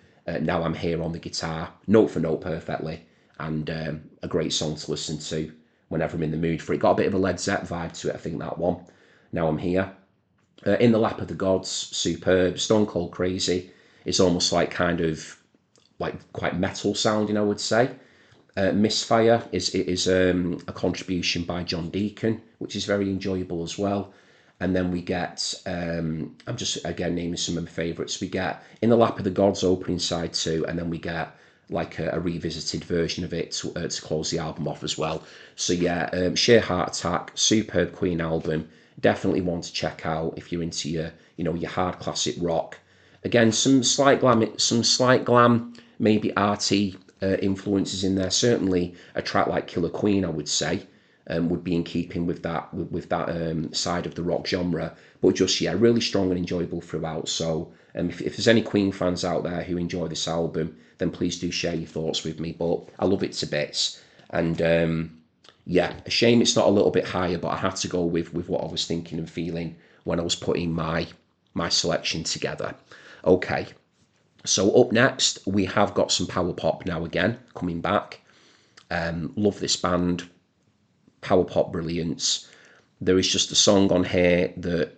Now I'm Here on the guitar, note for note perfectly, and a great song to listen to whenever I'm in the mood for it. Got a bit of a Led Zepp vibe to it, I think, that one. Now I'm Here. In the Lap of the Gods, superb. Stone Cold Crazy. It's almost like kind of like quite metal sounding, I would say. Misfire is a contribution by John Deacon, which is very enjoyable as well. And then we get, I'm just again naming some of my favourites. We get In the Lap of the Gods opening side 2, and then we get like a revisited version of it to close the album off as well. So yeah, Sheer Heart Attack, superb Queen album. Definitely one to check out if you're into your hard classic rock. Again, some slight glam, maybe arty influences in there. Certainly a track like Killer Queen, I would say, would be in keeping with that side of the rock genre. But just, yeah, really strong and enjoyable throughout. So if there's any Queen fans out there who enjoy this album, then please do share your thoughts with me. But I love it to bits. And yeah, a shame it's not a little bit higher, but I had to go with what I was thinking and feeling when I was putting my selection together. Okay, so up next, we have got some power pop now again, coming back. Love this band, power pop brilliance. There is just a song on here that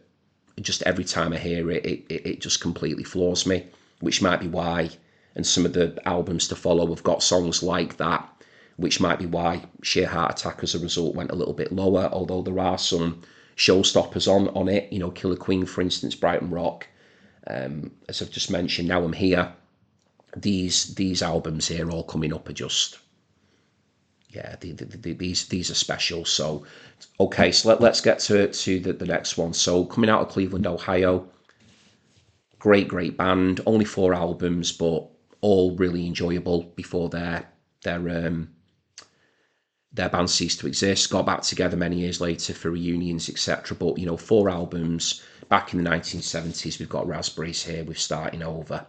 just every time I hear it, it just completely floors me, which might be why, and some of the albums to follow have got songs like that, which might be why Sheer Heart Attack as a result went a little bit lower, although there are some showstoppers on it, Killer Queen, for instance, Brighton Rock. As I've just mentioned, Now I'm Here. These albums here all coming up are just, yeah, these are special. So, okay, so let's get to the next one. So coming out of Cleveland, Ohio, great band. Only 4 albums, but all really enjoyable before their band ceased to exist. Got back together many years later for reunions, etc. But 4 albums back in the 1970s. We've got Raspberries here with Starting Over,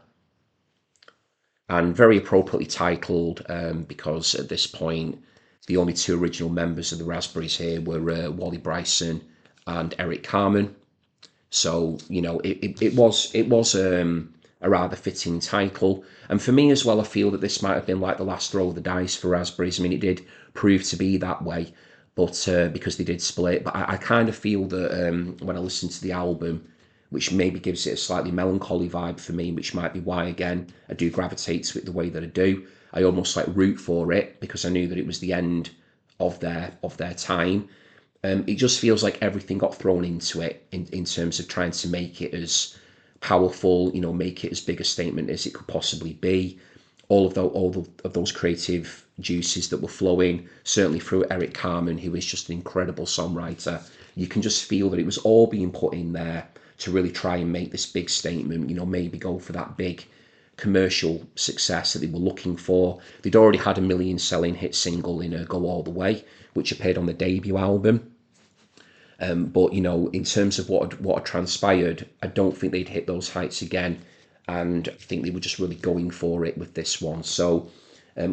and very appropriately titled because at this point the only 2 original members of the Raspberries here were Wally Bryson and Eric Carmen. So it was a rather fitting title. And for me as well, I feel that this might have been like the last throw of the dice for Raspberries. I mean, it did prove to be that way. but because they did split. But I kind of feel that when I listen to the album, which maybe gives it a slightly melancholy vibe for me, which might be why, again, I do gravitate to it the way that I do. I almost like root for it because I knew that it was the end of their time. It just feels like everything got thrown into it in terms of trying to make it as powerful, make it as big a statement as it could possibly be. All of those creative juices that were flowing, certainly through Eric Carmen, who is just an incredible songwriter. You can just feel that it was all being put in there to really try and make this big statement, maybe go for that big commercial success that they were looking for. They'd already had a million selling hit single in Go All the Way, which appeared on the debut album. But in terms of what had transpired, I don't think they'd hit those heights again, and I think they were just really going for it with this one. So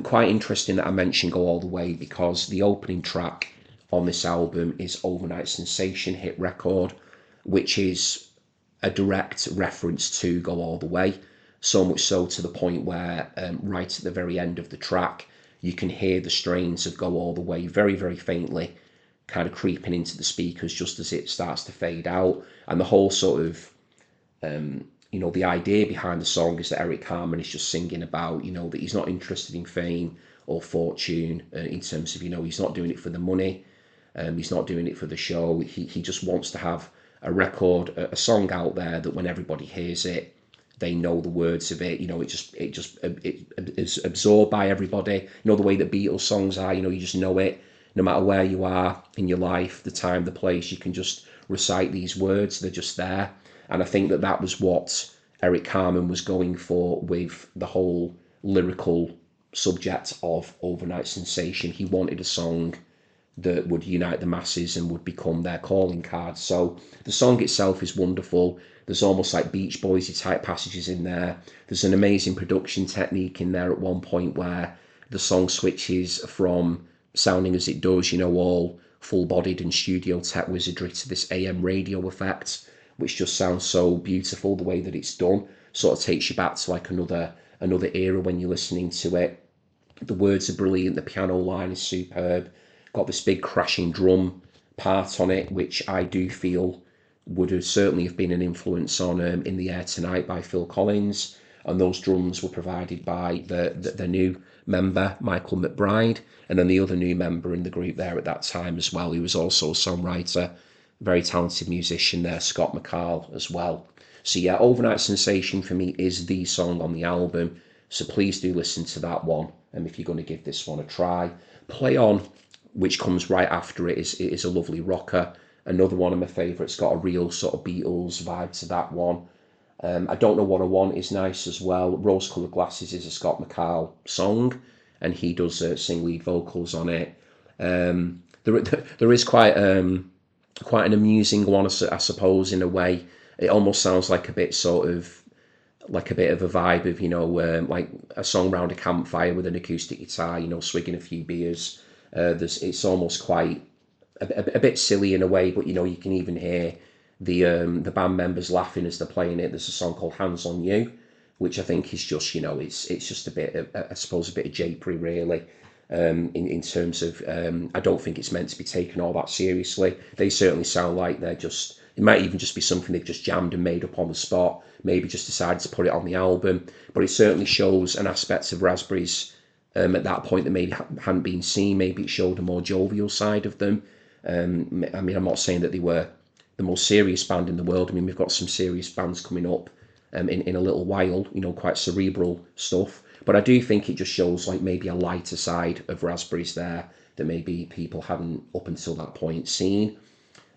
quite interesting that I mentioned Go All the Way, because the opening track on this album is Overnight Sensation Hit Record, which is a direct reference to Go All the Way, so much so to the point where right at the very end of the track, you can hear the strains of Go All the Way very, very faintly, kind of creeping into the speakers just as it starts to fade out. And the whole sort of, the idea behind the song is that Eric Carmen is just singing about, that he's not interested in fame or fortune in terms of, he's not doing it for the money. He's not doing it for the show. He just wants to have a record, a song out there that when everybody hears it, they know the words of it. It is absorbed by everybody. The way that Beatles songs are. You just know it. No matter where you are in your life, the time, the place, you can just recite these words. They're just there. And I think that was what Eric Carmen was going for with the whole lyrical subject of Overnight Sensation. He wanted a song that would unite the masses and would become their calling card. So the song itself is wonderful. There's almost like Beach Boysy type passages in there. There's an amazing production technique in there at one point where the song switches from sounding as it does, all full-bodied and studio tech wizardry, to this AM radio effect, which just sounds so beautiful the way that it's done. Sort of takes you back to like another era when you're listening to it. The words are brilliant. The piano line is superb. Got this big crashing drum part on it, which I do feel would have certainly have been an influence on In the Air Tonight by Phil Collins. And those drums were provided by the new member, Michael McBride, and then the other new member in the group there at that time as well, who was also a songwriter, very talented musician there, Scott McCall as well. So yeah, Overnight Sensation for me is the song on the album, so please do listen to that one, and if you're going to give this one a try. Play On, which comes right after it, is a lovely rocker. Another one of my favourites, got a real sort of Beatles vibe to that one. I Don't Know What I Want is nice as well. Rose Coloured Glasses is a Scott McCall song, and he does sing lead vocals on it. There is quite an amusing one, I suppose, in a way. It almost sounds like a bit of a vibe of, like a song round a campfire with an acoustic guitar, swigging a few beers. It's almost quite a bit silly in a way, but you can even hear the band members laughing as they're playing it. There's a song called Hands on You, which I think is just, it's just a bit of, I suppose, a bit of japery really. In terms of, I don't think it's meant to be taken all that seriously. They certainly sound like they're just, it might even just be something they've just jammed and made up on the spot, maybe just decided to put it on the album, but it certainly shows an aspect of Raspberries at that point that maybe hadn't been seen. Maybe it showed a more jovial side of them. I'm not saying that they were the most serious band in the world. We've got some serious bands coming up in a little while, quite cerebral stuff. But I do think it just shows like maybe a lighter side of Raspberries there that maybe people hadn't up until that point seen.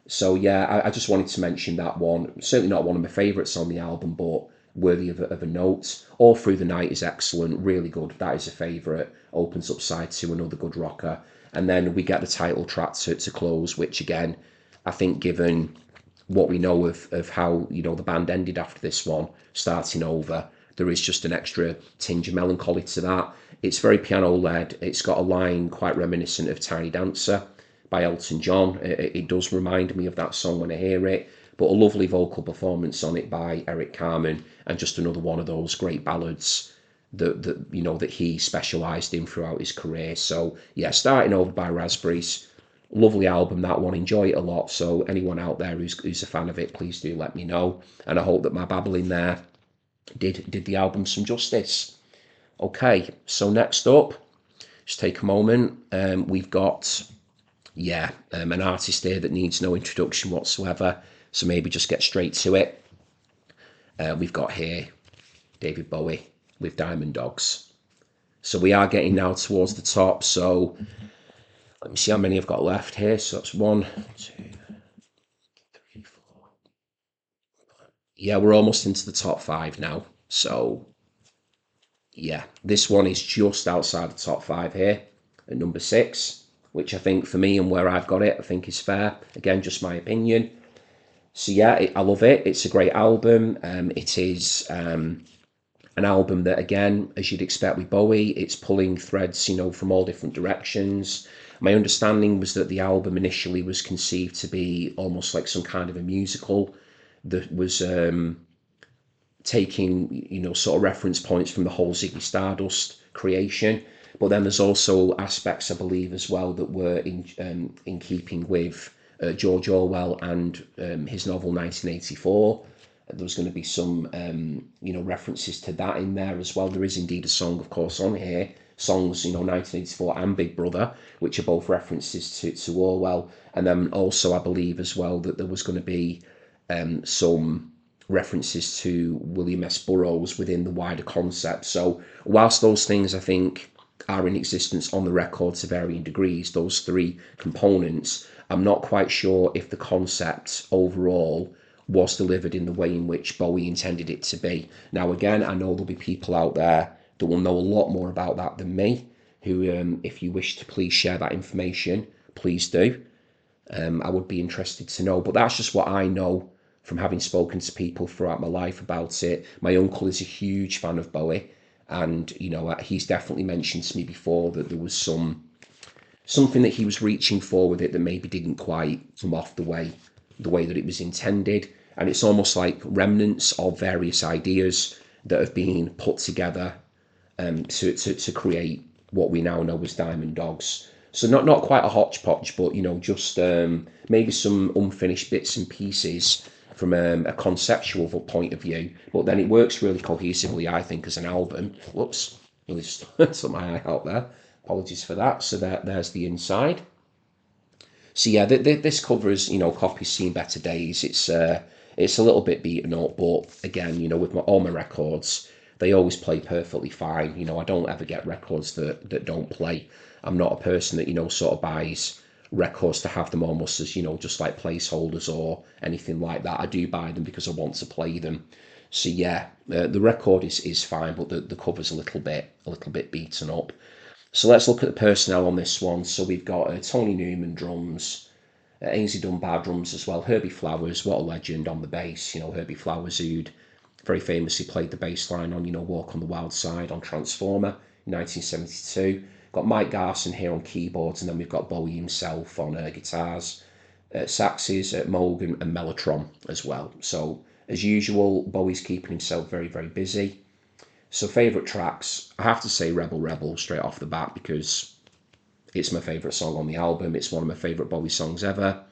So yeah, I just wanted to mention that one. Certainly not one of my favourites on the album, but worthy of a note. All Through the Night is excellent, really good. That is a favourite. Opens up side 2, another good rocker. And then we get the title track to close, which again, I think given what we know of how, the band ended after this one, starting over, there is just an extra tinge of melancholy to that. It's very piano-led. It's got a line quite reminiscent of Tiny Dancer by Elton John. It does remind me of that song when I hear it, but a lovely vocal performance on it by Eric Carmen, and just another one of those great ballads that he specialised in throughout his career. So yeah, Starting Over by Raspberries, Lovely album, that one. Enjoy it a lot. So anyone out there who's a fan of it, please do let me know. And I hope that my babbling there did the album some justice. Okay, so next up, just take a moment. We've got, an artist here that needs no introduction whatsoever. So maybe just get straight to it. We've got here David Bowie with Diamond Dogs. So we are getting now towards the top. So let me see how many I've got left here. So that's 1, 2, 3, 4. Yeah, we're almost into the top 5 now. So yeah, this one is just outside the top 5 here at number 6, which I think for me and where I've got it, I think is fair. Again, just my opinion. So yeah, I love it. It's a great album. It is an album that, again, as you'd expect with Bowie, it's pulling threads, from all different directions. My understanding was that the album initially was conceived to be almost like some kind of a musical that was taking, sort of reference points from the whole Ziggy Stardust creation. But then there's also aspects, I believe, as well that were in keeping with George Orwell and his novel 1984. There was going to be some, references to that in there as well. There is indeed a song, of course, on here. Songs, 1984 and Big Brother, which are both references to Orwell. And then also, I believe as well that there was going to be some references to William S. Burroughs within the wider concept. So whilst those things, I think, are in existence on the record to varying degrees, those 3 components, I'm not quite sure if the concept overall was delivered in the way in which Bowie intended it to be. Now, again, I know there'll be people out there that will know a lot more about that than me, who, if you wish to please share that information, please do. I would be interested to know, but that's just what I know from having spoken to people throughout my life about it. My uncle is a huge fan of Bowie, and he's definitely mentioned to me before that there was something that he was reaching for with it that maybe didn't quite come off the way that it was intended. And it's almost like remnants of various ideas that have been put together to create what we now know as Diamond Dogs. So not quite a hodgepodge, but just maybe some unfinished bits and pieces from a conceptual point of view. But then it works really cohesively, I think, as an album. Whoops, really just took my eye out there. Apologies for that. So there's the inside. So yeah, this cover is, copies seen better days. It's a little bit beaten up, but again, with all my records, they always play perfectly fine. I don't ever get records that don't play. I'm not a person that, sort of buys records to have them almost as, just like placeholders or anything like that. I do buy them because I want to play them. So yeah, the record is fine, but the cover's a little bit beaten up. So let's look at the personnel on this one. So we've got Tony Newman drums, Ainsley Dunbar drums as well, Herbie Flowers, what a legend on the bass. Herbie Flowers, who'd very famously played the bass line on, Walk on the Wild Side on Transformer in 1972. Got Mike Garson here on keyboards, and then we've got Bowie himself on guitars, saxes, Moog and Mellotron as well. So as usual, Bowie's keeping himself very, very busy. So favourite tracks, I have to say Rebel Rebel straight off the bat because it's my favourite song on the album. It's one of my favourite Bowie songs ever.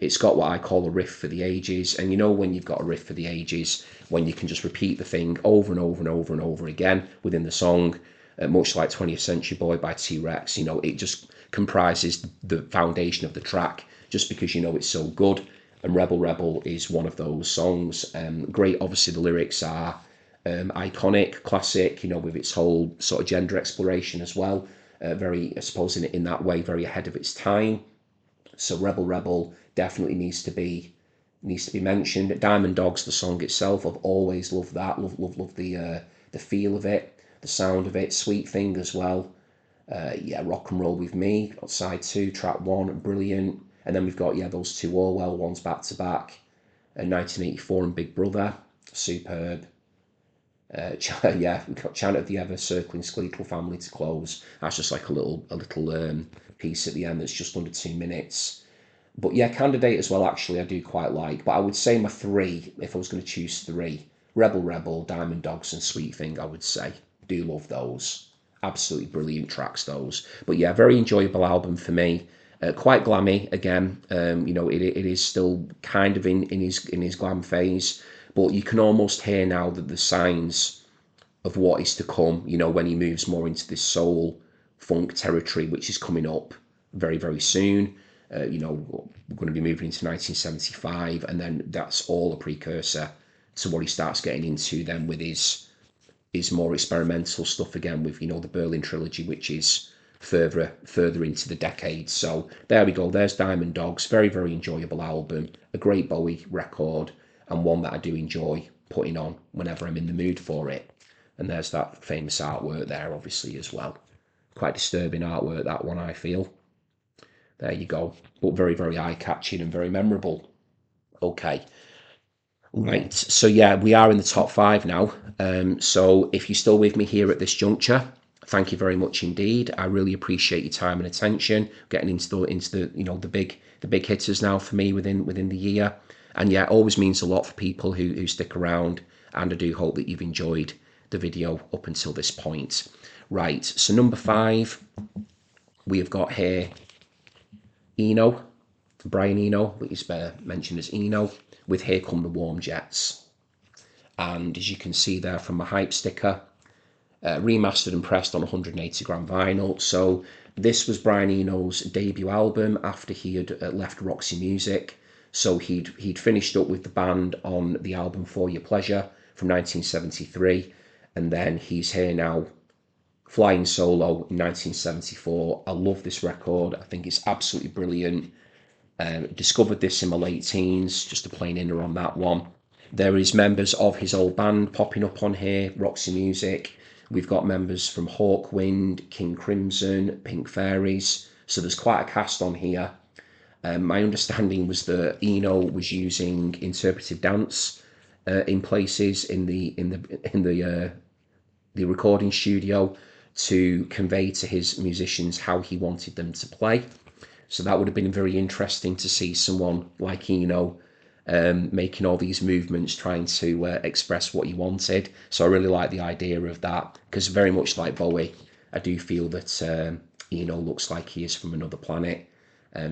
It's got what I call a riff for the ages. And when you've got a riff for the ages, when you can just repeat the thing over and over and over and over again within the song, much like 20th Century Boy by T-Rex, it just comprises the foundation of the track just because it's so good. And Rebel Rebel is one of those songs. Great, obviously the lyrics are iconic, classic, with its whole sort of gender exploration as well. Very, I suppose, in that way, very ahead of its time. So Rebel Rebel definitely needs to be mentioned. Diamond Dogs, the song itself, I've always loved that. Love the feel of it, the sound of it. Sweet Thing as well. Rock and Roll With Me, side 2, track 1, brilliant. And then we've got those 2 Orwell ones back to back, 1984 and Big Brother, superb. We've got Chant of the Ever Circling Skeletal Family to close. That's just like a little piece at the end that's just under 2 minutes. But Candidate as well, actually, I do quite like. But I would say my 3, if I was going to choose 3, Rebel Rebel, Diamond Dogs and Sweet Thing, I would say. Do love those. Absolutely brilliant tracks, those. But very enjoyable album for me. Quite glammy again. It is still kind of in his glam phase, but you can almost hear now that the signs of what is to come. When he moves more into this soul funk territory, which is coming up very very soon. We're going to be moving into 1975, and then that's all a precursor to what he starts getting into then with his more experimental stuff again with the Berlin trilogy, which is further into the decade. So there we go. There's Diamond Dogs. Very very enjoyable album, a great Bowie record, and one that I do enjoy putting on whenever I'm in the mood for it. And there's that famous artwork there, obviously, as well. Quite disturbing artwork, that one, I feel. There you go. But very, very eye-catching and very memorable. Okay. Right. So, yeah, we are in the top five now. So if you're still with me here at this juncture, thank you very much indeed. I really appreciate your time and attention. Getting into the big hitters now for me within the year. And yeah, it always means a lot for people who stick around. And I do hope that you've enjoyed the video up until this point. Right, so number 5, we have got here Eno, Brian Eno, but he's better mentioned as Eno, with Here Come the Warm Jets. And as you can see there from my hype sticker, remastered and pressed on 180 gram vinyl. So this was Brian Eno's debut album after he had left Roxy Music. So he'd finished up with the band on the album For Your Pleasure from 1973, and then he's here now flying solo in 1974. I love this record. I think it's absolutely brilliant. Discovered this in my late teens, just a plain inner on that one. There is members of his old band popping up on here, Roxy Music. We've got members from Hawkwind, King Crimson, Pink Fairies. So there's quite a cast on here. My understanding was that Eno was using interpretive dance in places in the recording studio to convey to his musicians how he wanted them to play. So that would have been very interesting to see someone like Eno making all these movements, trying to express what he wanted. So I really like the idea of that, because very much like Bowie, I do feel that Eno looks like he is from another planet.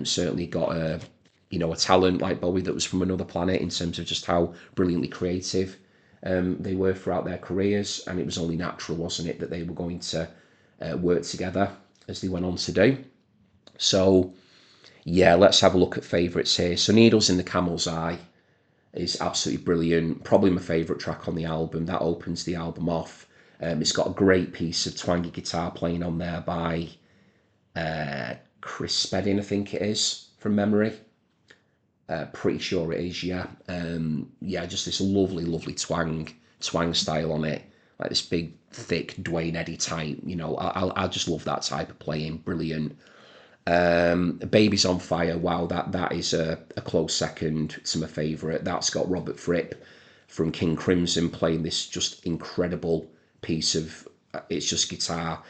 Certainly got a talent like Bowie that was from another planet in terms of just how brilliantly creative they were throughout their careers, and it was only natural, wasn't it, that they were going to work together as they went on to do. So yeah, let's have a look at favourites here. So Needles in the Camel's Eye is absolutely brilliant. Probably my favourite track on the album. That opens the album off. It's got a great piece of twangy guitar playing on there by Chris Spedding, I think it is, from memory. Pretty sure it is, yeah. Yeah, just this lovely, lovely twang style on it. Like this big, thick Dwayne Eddy type. I just love that type of playing. Brilliant. Baby's on Fire, wow, that is a close second to my favourite. That's got Robert Fripp from King Crimson playing this just incredible piece of, it's guitar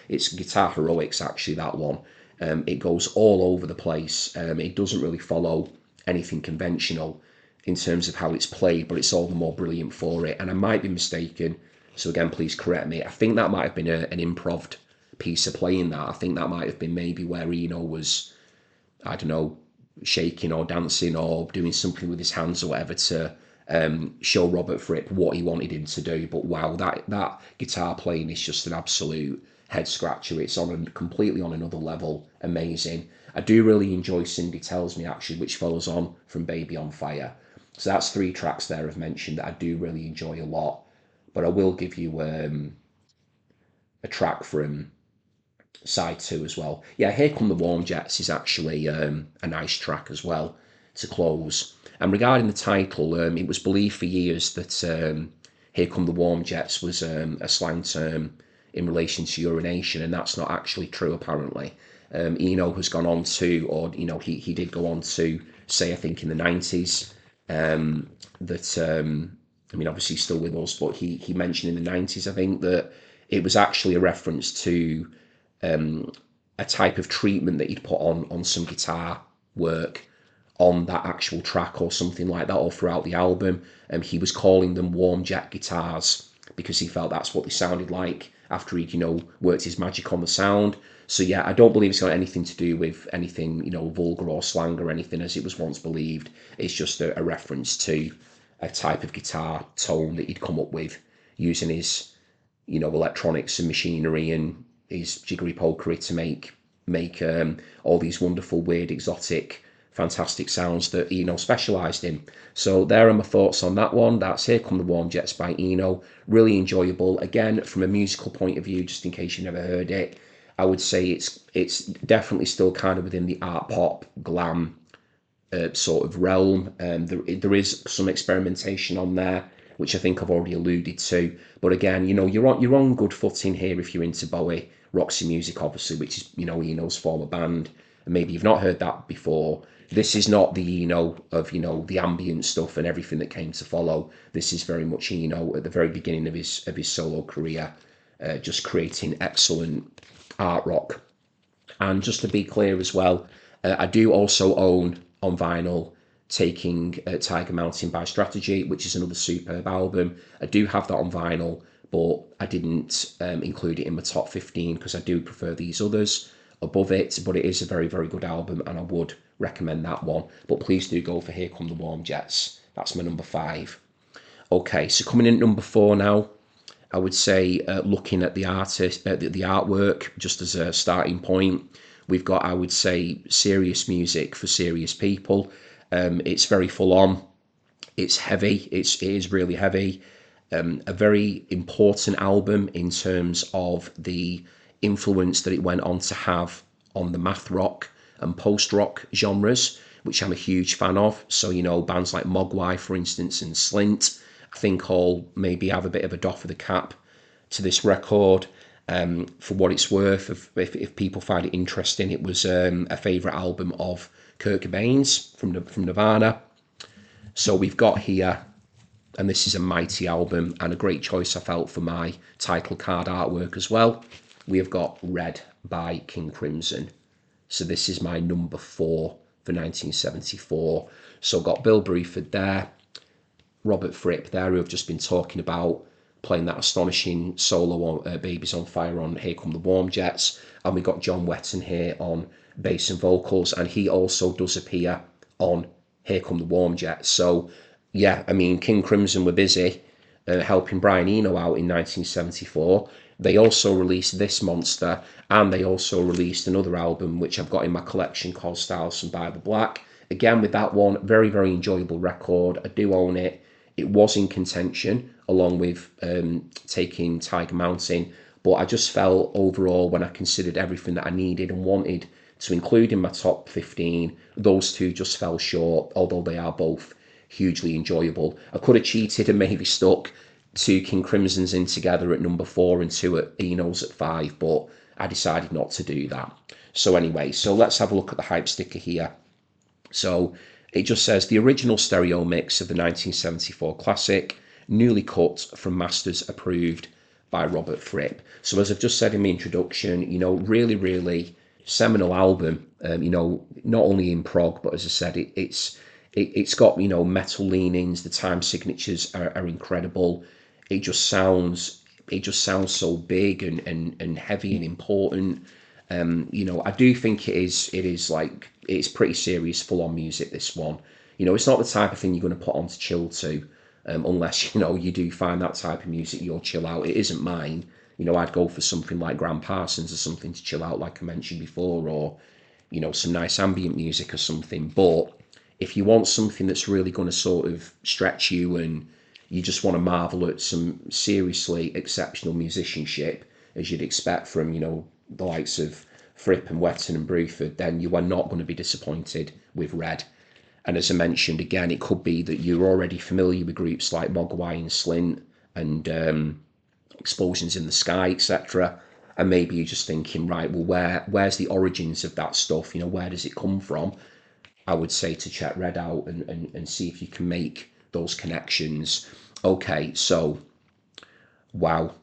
heroics actually, that one. It goes all over the place. It doesn't really follow anything conventional in terms of how it's played, but it's all the more brilliant for it. And I might be mistaken, so again, please correct me. I think that might have been an improv piece of playing that. I think that might have been maybe where Eno was, I don't know, shaking or dancing or doing something with his hands or whatever to show Robert Fripp what he wanted him to do. But wow, that guitar playing is just an absolute head scratcher. It's completely on another level. Amazing. I do really enjoy Cindy Tells Me, actually, which follows on from Baby on Fire. So that's 3 tracks there I've mentioned that I do really enjoy a lot. But I will give you a track from side 2 as well. Yeah, Here Come the Warm Jets is actually a nice track as well to close. And regarding the title, it was believed for years that Here Come the Warm Jets was a slang term in relation to urination, and that's not actually true apparently. Eno has gone on to, or he did go on to say, I think in the 90s, that obviously he's still with us, but he mentioned in the 90s, I think, that it was actually a reference to a type of treatment that he'd put on some guitar work on that actual track or something like that, or throughout the album. He was calling them warm jet guitars because he felt that's what they sounded like after he'd worked his magic on the sound. So yeah, I don't believe it's got anything to do with anything, vulgar or slang or anything as it was once believed. It's just a reference to a type of guitar tone that he'd come up with using his, electronics and machinery and his jiggery pokery to make all these wonderful, weird, exotic, fantastic sounds that Eno specialised in. So there are my thoughts on that one. That's Here Come the Warm Jets by Eno. Really enjoyable. Again, from a musical point of view, just in case you've never heard it, I would say it's definitely still kind of within the art pop glam sort of realm. There is some experimentation on there, which I think I've already alluded to. But again, you're on good footing here if you're into Bowie, Roxy Music, obviously, which is Eno's former band, and maybe you've not heard that before. This is not the Eno of the ambient stuff and everything that came to follow. This is very much Eno at the very beginning of his solo career, just creating excellent art rock. And just to be clear as well, I do also own on vinyl Taking Tiger Mountain by Strategy, which is another superb album. I do have that on vinyl, but I didn't include it in my top 15 because I do prefer these others above it. But it is a very, very good album, and I would recommend that one. But please do go for Here Come the Warm Jets. That's my number 5. Okay, so coming in at number 4 now, I would say looking at the artist, the artwork, just as a starting point, we've got, I would say, serious music for serious people. It's very full on. It's heavy. It is really heavy. A very important album in terms of the influence that it went on to have on the math rock and post rock genres, which I'm a huge fan of. So, bands like Mogwai, for instance, and Slint, I think all maybe have a bit of a doff of the cap to this record. For what it's worth, if people find it interesting, it was a favourite album of Kurt Cobain's from Nirvana. So we've got here, and this is a mighty album and a great choice I felt for my title card artwork as well. We have got Red by King Crimson. So this is my number 4 for 1974. So got Bill Bruford there, Robert Fripp there, who I've just been talking about, playing that astonishing solo on Babies on Fire on Here Come the Warm Jets. And we got John Wetton here on bass and vocals, and he also does appear on Here Come the Warm Jets. So, yeah, I mean, King Crimson were busy helping Brian Eno out in 1974. They also released this monster, and they also released another album, which I've got in my collection, called Stylus and Bible Black. Again, with that one, very, very enjoyable record. I do own it. It was in contention, along with Taking Tiger Mountain, but I just felt overall, when I considered everything that I needed and wanted to include in my top 15, those two just fell short, although they are both hugely enjoyable. I could have cheated and maybe stuck 2 King Crimsons in together at number 4 and 2 at Eno's at 5, but I decided not to do that. So anyway, so let's have a look at the hype sticker here. So it just says, the original stereo mix of the 1974 classic, newly cut from masters approved by Robert Fripp. So as I've just said in my introduction, really, really seminal album, not only in prog, but as I said, it's got, metal leanings, the time signatures are incredible. It just sounds so big and heavy and important. I do think it is like, it's pretty serious, full-on music, this one. It's not the type of thing you're going to put on to chill to, unless, you do find that type of music you'll chill out. It isn't mine. I'd go for something like Graham Parsons or something to chill out, like I mentioned before, or, some nice ambient music or something. But if you want something that's really going to sort of stretch you and you just want to marvel at some seriously exceptional musicianship, as you'd expect from, the likes of Fripp and Wetton and Bruford, then you are not going to be disappointed with Red. And as I mentioned, again, it could be that you're already familiar with groups like Mogwai and Slint and Explosions in the Sky, etc. And maybe you're just thinking, right, well, where's the origins of that stuff? Where does it come from? I would say to check Red out and see if you can make those connections. Okay, so, wow.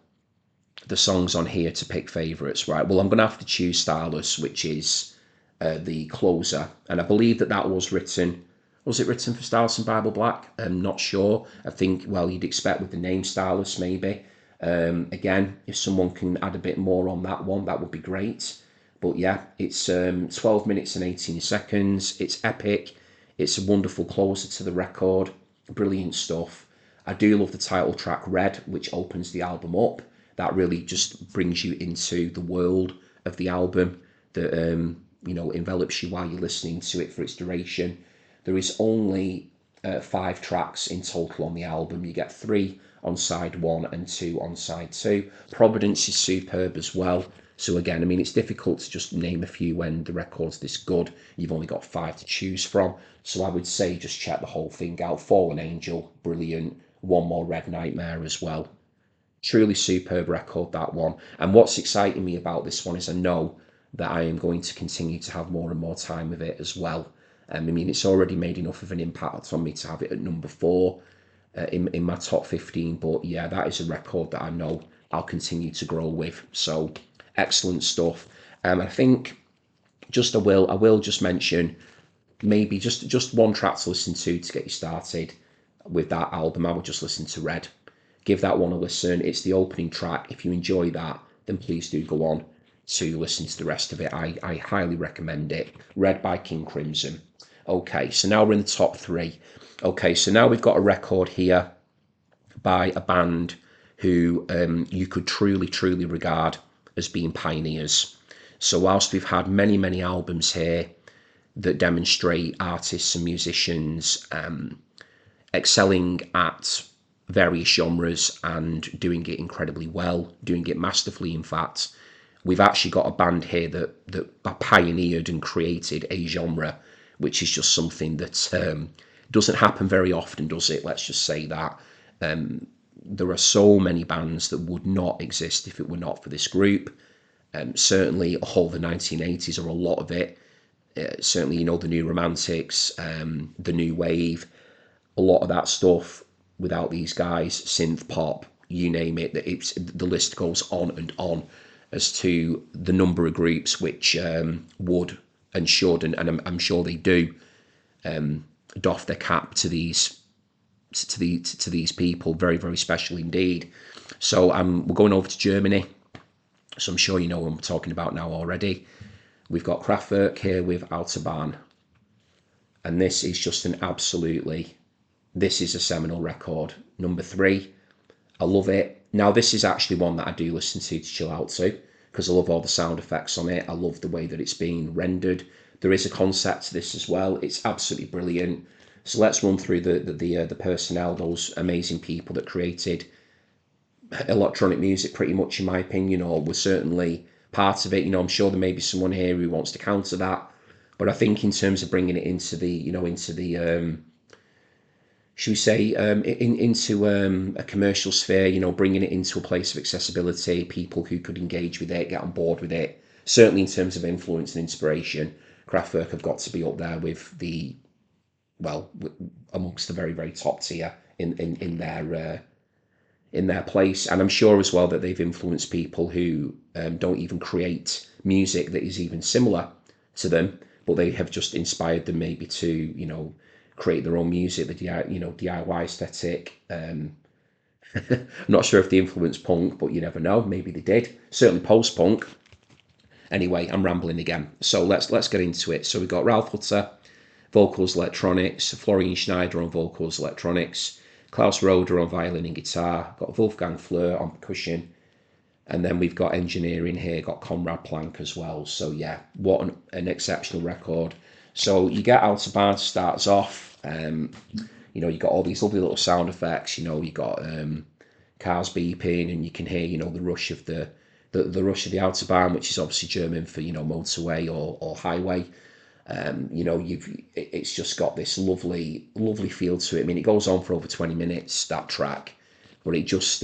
The songs on here to pick favourites, right? Well, I'm going to have to choose Stylus, which is the closer. And I believe that was written... Was it written for Stylus and Bible Black? I'm not sure. I think, well, you'd expect with the name Stylus, maybe. Again, if someone can add a bit more on that one, that would be great. But yeah, it's 12 minutes and 18 seconds. It's epic. It's a wonderful closer to the record. Brilliant stuff. I do love the title track Red, which opens the album up. That really just brings you into the world of the album that envelops you while you're listening to it for its duration. There is only 5 tracks in total on the album. You get 3 on side 1 and 2 on side 2. Providence is superb as well. So again, I mean, it's difficult to just name a few when the record's this good. You've only got 5 to choose from. So I would say just check the whole thing out. Fallen Angel, brilliant. One More Red Nightmare as well. Truly superb record, that one. And what's exciting me about this one is I know that I am going to continue to have more and more time with it as well. I mean, it's already made enough of an impact on me to have it at number 4 in my top 15. But yeah, that is a record that I know I'll continue to grow with. So excellent stuff. I think I will just mention maybe just one track to listen to get you started with that album. I would just listen to Red. Give that one a listen. It's the opening track. If you enjoy that, then please do go on to listen to the rest of it. I highly recommend it. Red by King Crimson. Okay, so now we're in the top 3. Okay, so now we've got a record here by a band who you could truly regard as being pioneers. So whilst we've had many albums here that demonstrate artists and musicians excelling at various genres and doing it incredibly well, doing it masterfully in fact, we've actually got a band here that pioneered and created a genre, which is just something that doesn't happen very often, does it? Let's just say that. There are so many bands that would not exist if it were not for this group. Certainly all the 1980s, or a lot of it. Certainly, the New Romantics, the New Wave, a lot of that stuff. Without these guys, synth pop, you name it, the list goes on and on as to the number of groups which would and should, and I'm sure they do, doff their cap to these people. Very special indeed. So we're going over to Germany. So I'm sure you know what I'm talking about now already. We've got Kraftwerk here with Autobahn, and this is just this is a seminal record. Number 3. I love it. Now, this is actually one that I do listen to chill out to, because I love all the sound effects on it. I love the way that it's being rendered. There is a concept to this as well. It's absolutely brilliant. So let's run through the personnel, those amazing people that created electronic music, pretty much, in my opinion, or were certainly part of it. I'm sure there may be someone here who wants to counter that, but I think in terms of bringing it into the should we say, into a commercial sphere, bringing it into a place of accessibility, people who could engage with it, get on board with it. Certainly in terms of influence and inspiration, Kraftwerk have got to be up there with amongst the very top tier in their place. And I'm sure as well that they've influenced people who don't even create music that is even similar to them, but they have just inspired them maybe to, create their own music, the DIY aesthetic. I'm not sure if they influenced punk, but you never know. Maybe they did. Certainly post-punk. Anyway, I'm rambling again. So let's get into it. So we've got Ralph Hutter, vocals, electronics, Florian Schneider on vocals, electronics, Klaus Roeder on violin and guitar, got Wolfgang Fleur on percussion, and then we've got engineering here, got Conrad Planck as well. So yeah, what an exceptional record. So you get Autobahn, starts off, you got all these lovely little sound effects, you got cars beeping, and you can hear, the rush of the rush of the Autobahn, which is obviously German for, motorway or highway. It's just got this lovely feel to it. I mean, it goes on for over 20 minutes, that track, but it just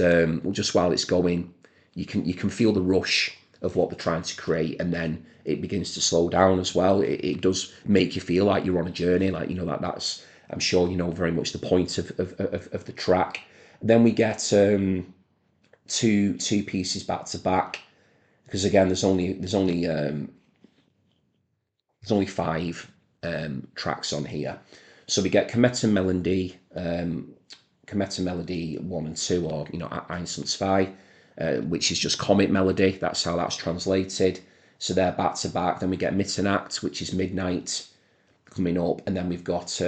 while it's going, you can feel the rush of what they're trying to create, and then it begins to slow down as well. It does make you feel like you're on a journey, like that's, I'm sure very much the point of the track. Then we get two pieces back to back, because again there's only 5 tracks on here. So we get Kometa Melody 1 and 2, or Eins und Zwei, which is just Comet Melody. That's how that's translated. So they're back to back. Then we get Mitternacht, which is midnight coming up, and then we've got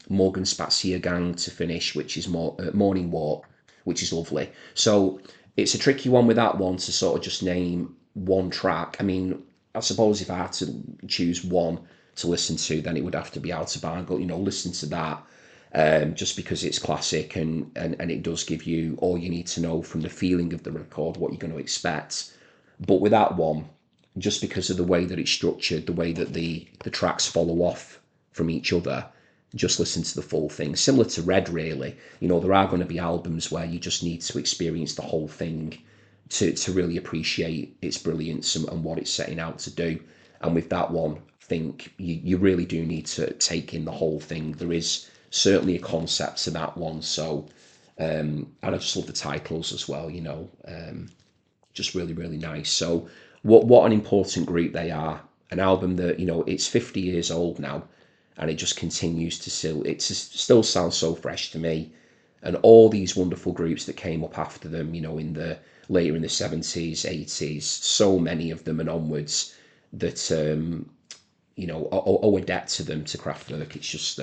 Morgen Spaziergang to finish, which is more morning walk, which is lovely. So it's a tricky one with that one to sort of just name one track. I mean, I suppose if I had to choose one to listen to, then it would have to be Autobahn. But listen to that just because it's classic and it does give you all you need to know from the feeling of the record, what you're going to expect. But with that one, just because of the way that it's structured, the way that the tracks follow off from each other, just listen to the full thing. Similar to Red, really. There are going to be albums where you just need to experience the whole thing to really appreciate its brilliance and what it's setting out to do. And with that one, I think you really do need to take in the whole thing. There is certainly a concept to that one. So, and I just love the titles as well, just really, really nice. So what an important group they are. An album that, it's 50 years old now, and it just continues to still sounds so fresh to me. And all these wonderful groups that came up after them, later in the 70s, 80s, so many of them and onwards that, owe a debt to them, to Kraftwerk. It's just,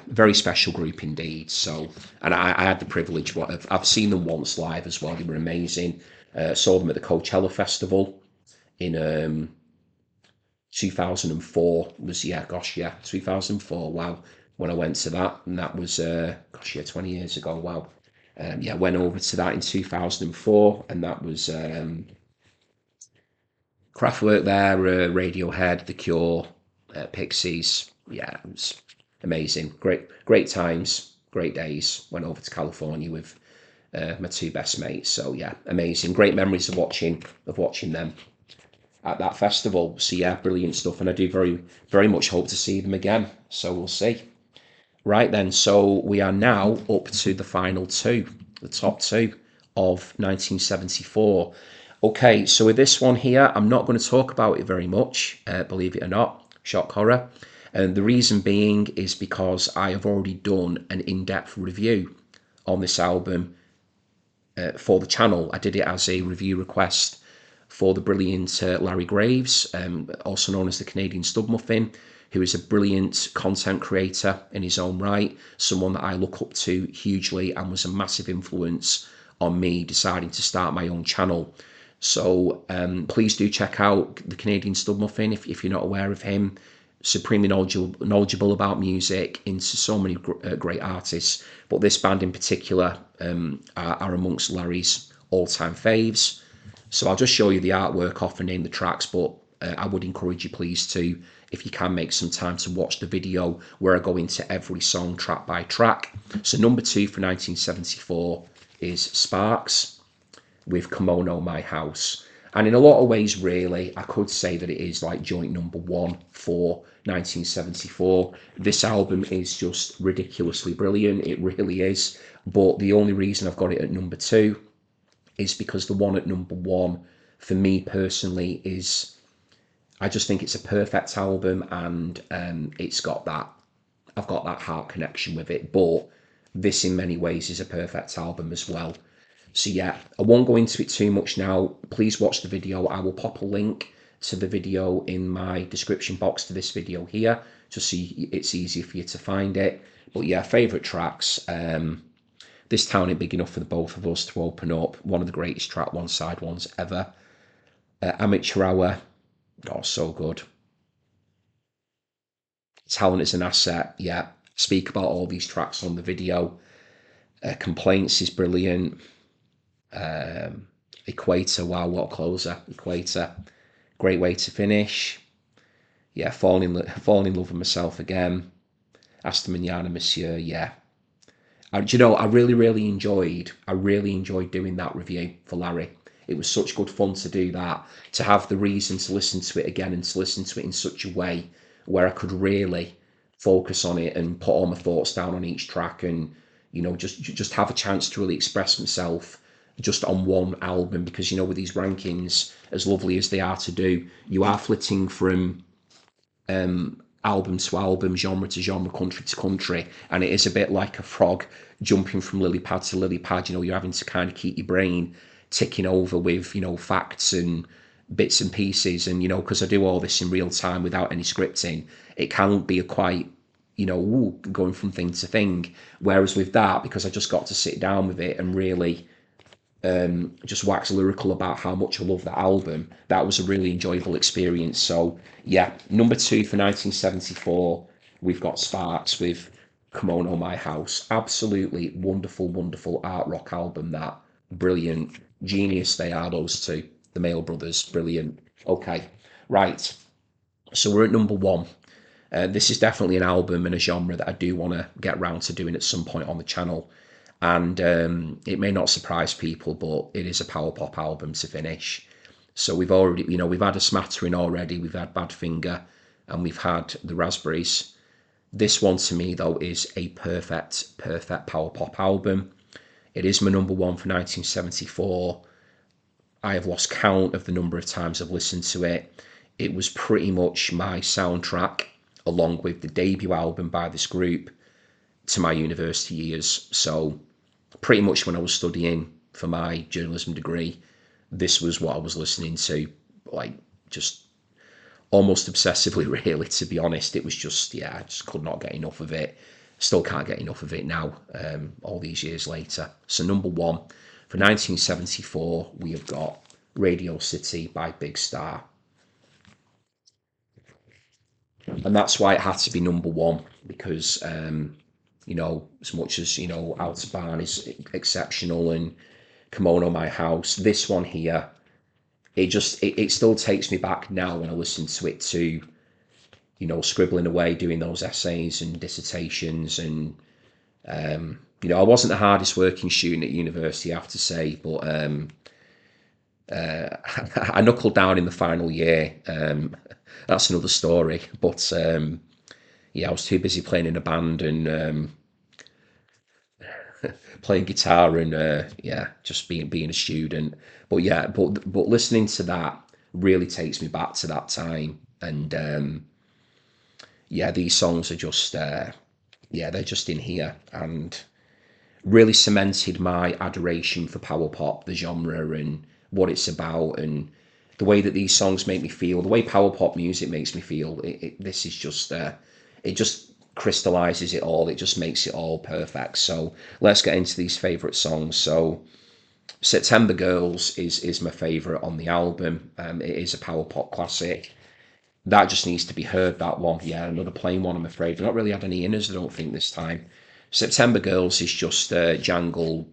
very special group indeed. So, and I had the privilege, I've seen them once live as well. They were amazing. Saw them at the Coachella Festival in 2004. 2004. Wow, when I went to that, and that was 20 years ago. Wow. Went over to that in 2004, and that was Kraftwerk there, Radiohead, The Cure, Pixies. Yeah, it was amazing. Great times, great days. Went over to California with my two best mates. So yeah, amazing. Great memories of watching them at that festival. So yeah, brilliant stuff. And I do very, very much hope to see them again. So we'll see. Right then, so we are now up to the final two, the top two of 1974. Okay, so with this one here, I'm not going to talk about it very much, believe it or not, shock horror. And the reason being is because I have already done an in-depth review on this album for the channel. I did it as a review request for the brilliant Larry Graves, also known as the Canadian Stub Muffin, who is a brilliant content creator in his own right, someone that I look up to hugely and was a massive influence on me deciding to start my own channel. So please do check out the Canadian Stub Muffin if you're not aware of him. Supremely knowledgeable about music, into so many great artists, but this band in particular are amongst Larry's all-time faves. So I'll just show you the artwork off and name the tracks, but I would encourage you please to, if you can, make some time to watch the video where I go into every song track by track. So number 2 for 1974 is Sparks with Kimono, My House. And in a lot of ways, really, I could say that it is like joint number 1 for 1974. This album is just ridiculously brilliant. It really is. But the only reason I've got it at number 2 is because the one at number 1, for me personally, is, I just think it's a perfect album, and it's got that, I've got that heart connection with it. But this in many ways is a perfect album as well. So yeah, I won't go into it too much now. Please watch the video. I will pop a link to the video in my description box to this video here, just so it's easier for you to find it. But yeah, favourite tracks. This Town Ain't Big Enough for the both of us to open up. One of the greatest track one side ones ever. Amateur Hour. Oh, so good. Talent is an Asset. Yeah, speak about all these tracks on the video. Complaints is brilliant. Equator, wow, what a closer. Equator, great way to finish. Yeah, fall in love with myself again. Hasta Mañana, Monsieur, yeah. And I really enjoyed doing that review for Larry. It was such good fun to do that, to have the reason to listen to it again and to listen to it in such a way where I could really focus on it and put all my thoughts down on each track, and just have a chance to really express myself just on one album. Because with these rankings, as lovely as they are to do, you are flitting from album to album, genre to genre, country to country, and it is a bit like a frog jumping from lily pad to lily pad. You're having to kind of keep your brain ticking over with facts and bits and pieces, and because I do all this in real time without any scripting, it can be a quite going from thing to thing. Whereas with that, because I just got to sit down with it and really just wax lyrical about how much I love that album, that was a really enjoyable experience. So yeah, number two for 1974, we've got Sparks with Kimono My House. Absolutely wonderful, wonderful art rock album. That brilliant, genius they are, those two, the Mail Brothers, brilliant. Okay, right. So we're at number one. This is definitely an album and a genre that I do want to get round to doing at some point on the channel. And it may not surprise people, but it is a power pop album to finish. So we've already, we've had a smattering already. We've had Badfinger and we've had the Raspberries. This one to me, though, is a perfect, perfect power pop album. It is my number one for 1974. I have lost count of the number of times I've listened to it. It was pretty much my soundtrack, along with the debut album by this group, to my university years. So pretty much when I was studying for my journalism degree, this was what I was listening to, like just almost obsessively, really, to be honest. It was just, yeah, I just could not get enough of it. Still can't get enough of it now, all these years later. So number one, for 1974, we have got Radio City by Big Star. And that's why it had to be number one, because, as much as, Autobahn is exceptional and Kimono My House, this one here, it still takes me back now when I listen to it to, scribbling away, doing those essays and dissertations. And, I wasn't the hardest working student at university, I have to say, but I knuckled down in the final year. That's another story. But yeah, I was too busy playing in a band and playing guitar and yeah, just being a student. But yeah, but listening to that really takes me back to that time. And yeah, these songs are just yeah, they're just in here and really cemented my adoration for power pop, the genre, and what it's about, and the way that these songs make me feel, the way power pop music makes me feel. This is just, it just crystallizes it all. It just makes it all perfect. So let's get into these favorite songs. So September Girls is my favorite on the album. It is a power pop classic. That just needs to be heard, that one. Yeah, another plain one, I'm afraid. We've not really had any inners, I don't think, this time. September Girls is just jangle,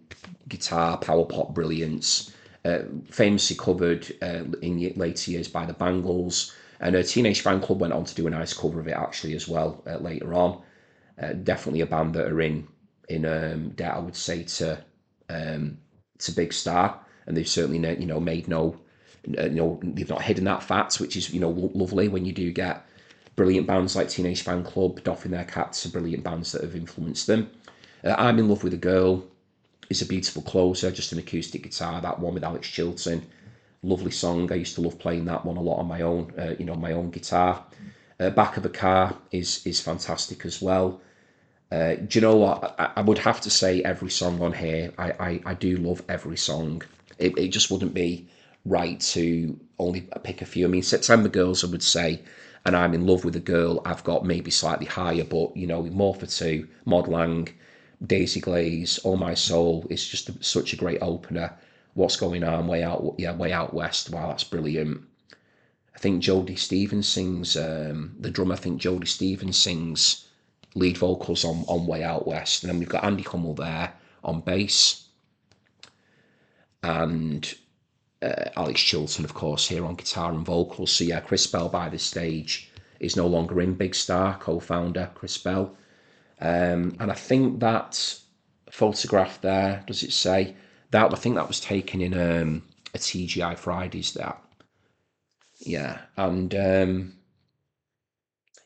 guitar, power pop brilliance. Famously covered in later years by the Bangles. And Teenage Fan Club went on to do a nice cover of it, actually, as well, later on. Definitely a band that are in debt, I would say, to Big Star. And they've certainly, made no they've not hidden that fact, which is lovely when you do get brilliant bands like Teenage Fan Club doffing their caps to brilliant bands that have influenced them. I'm in Love with a Girl is a beautiful closer, just an acoustic guitar. That one with Alex Chilton, lovely song. I used to love playing that one a lot on my own, my own guitar. Back of a Car is fantastic as well. Do you know what? I would have to say every song on here. I do love every song. It just wouldn't be right to only pick a few. I mean, September Girls, I would say, and I'm in Love with a Girl, I've got maybe slightly higher, but More for Two, Mod Lang, Daisy Glaze, All My Soul, it's just such a great opener. What's Going On, Way Out West, wow, that's brilliant. I think Jodie Stevens sings, the drummer, I think Jodie Stevens sings lead vocals on Way Out West, and then we've got Andy Hummel there on bass, and Alex Chilton, of course, here on guitar and vocals. So yeah, Chris Bell by this stage is no longer in Big Star, co-founder Chris Bell. And I think that photograph there, does it say? That I think that was taken in a TGI Fridays, that. Yeah, and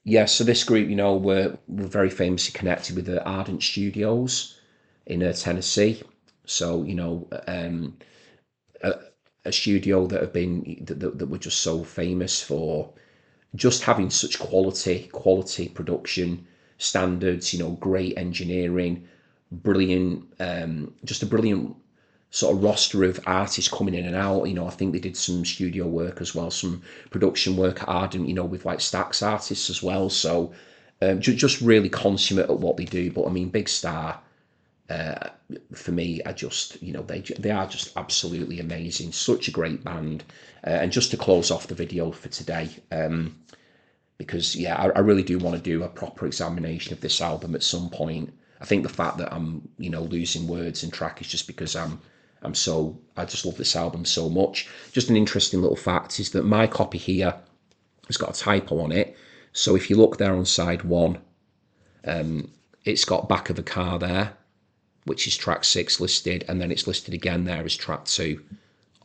yeah, so this group, were very famously connected with the Ardent Studios in Tennessee. So, a studio that have been that were just so famous for just having such quality production standards, great engineering, brilliant, just a brilliant sort of roster of artists coming in and out. You know, I think they did some studio work as well, some production work at Ardent, you know, with like Stax artists as well. So just really consummate at what they do. But I mean, Big Star, for me, are just, you know, they are just absolutely amazing. Such a great band. And just to close off the video for today, because yeah, I really do want to do a proper examination of this album at some point. I think the fact that I'm, you know, losing words and track is just because I just love this album so much. Just an interesting little fact is that my copy here has got a typo on it. So if you look there on side 1, it's got Back of a Car there, which is track 6 listed, and then it's listed again there as track 2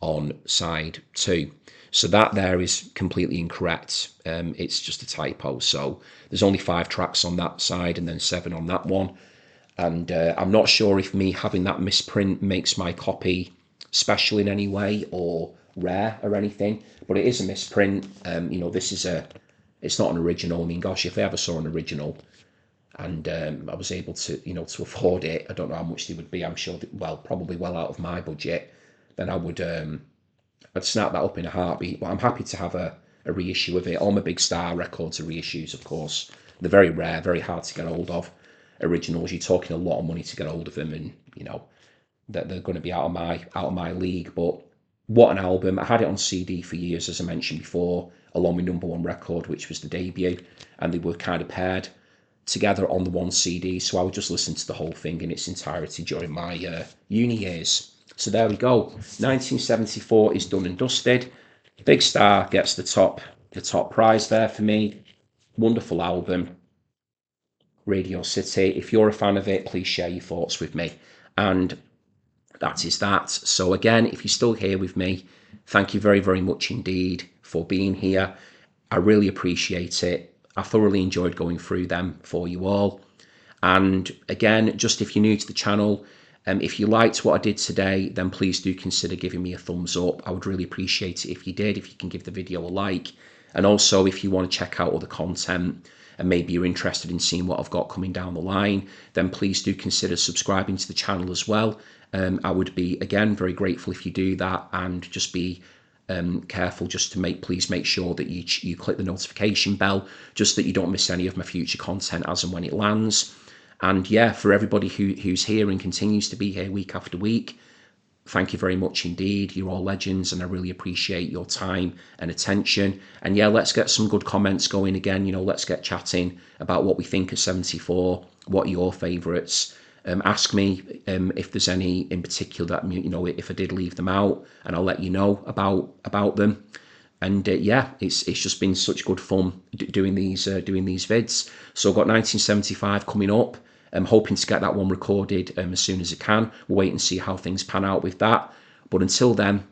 on side 2. So that there is completely incorrect. It's just a typo. So there's only 5 tracks on that side and then 7 on that one. And I'm not sure if me having that misprint makes my copy special in any way or rare or anything, but it is a misprint. You know, it's not an original. I mean, gosh, if I ever saw an original and I was able to, you know, to afford it, I don't know how much they would be. I'm sure, well, probably well out of my budget. Then I'd snap that up in a heartbeat. But I'm happy to have a reissue of it. All my Big Star records are reissues, of course. They're very rare, very hard to get hold of. Originals, you're talking a lot of money to get hold of them, and you know that they're going to be out of my league. But what an album! I had it on CD for years, as I mentioned before, along with number 1 record, which was the debut, and they were kind of paired together on the one CD. So I would just listen to the whole thing in its entirety during my uni years. So there we go. 1974 is done and dusted. Big Star gets the top prize there for me. Wonderful album. Radio City. If you're a fan of it, please share your thoughts with me. And that is that. So again, if you're still here with me, thank you very, very much indeed for being here. I really appreciate it. I thoroughly enjoyed going through them for you all. And again, just if you're new to the channel, if you liked what I did today, then please do consider giving me a thumbs up. I would really appreciate it if you did, if you can give the video a like. And also, if you want to check out other content and maybe you're interested in seeing what I've got coming down the line, then please do consider subscribing to the channel as well. I would be, again, very grateful if you do that, and just be careful just to please make sure that you click the notification bell, just that you don't miss any of my future content as and when it lands. And yeah, for everybody who's here and continues to be here week after week, thank you very much indeed. You're all legends, and I really appreciate your time and attention. And yeah, let's get some good comments going again. You know, let's get chatting about what we think of 74, what are your favourites. Ask me if there's any in particular that, you know, if I did leave them out, and I'll let you know about them. And yeah, it's just been such good fun doing these vids. So I've got 1975 coming up. I'm hoping to get that one recorded as soon as I can. We'll wait and see how things pan out with that. But until then,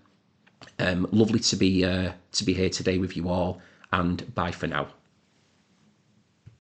lovely to be here today with you all, and bye for now.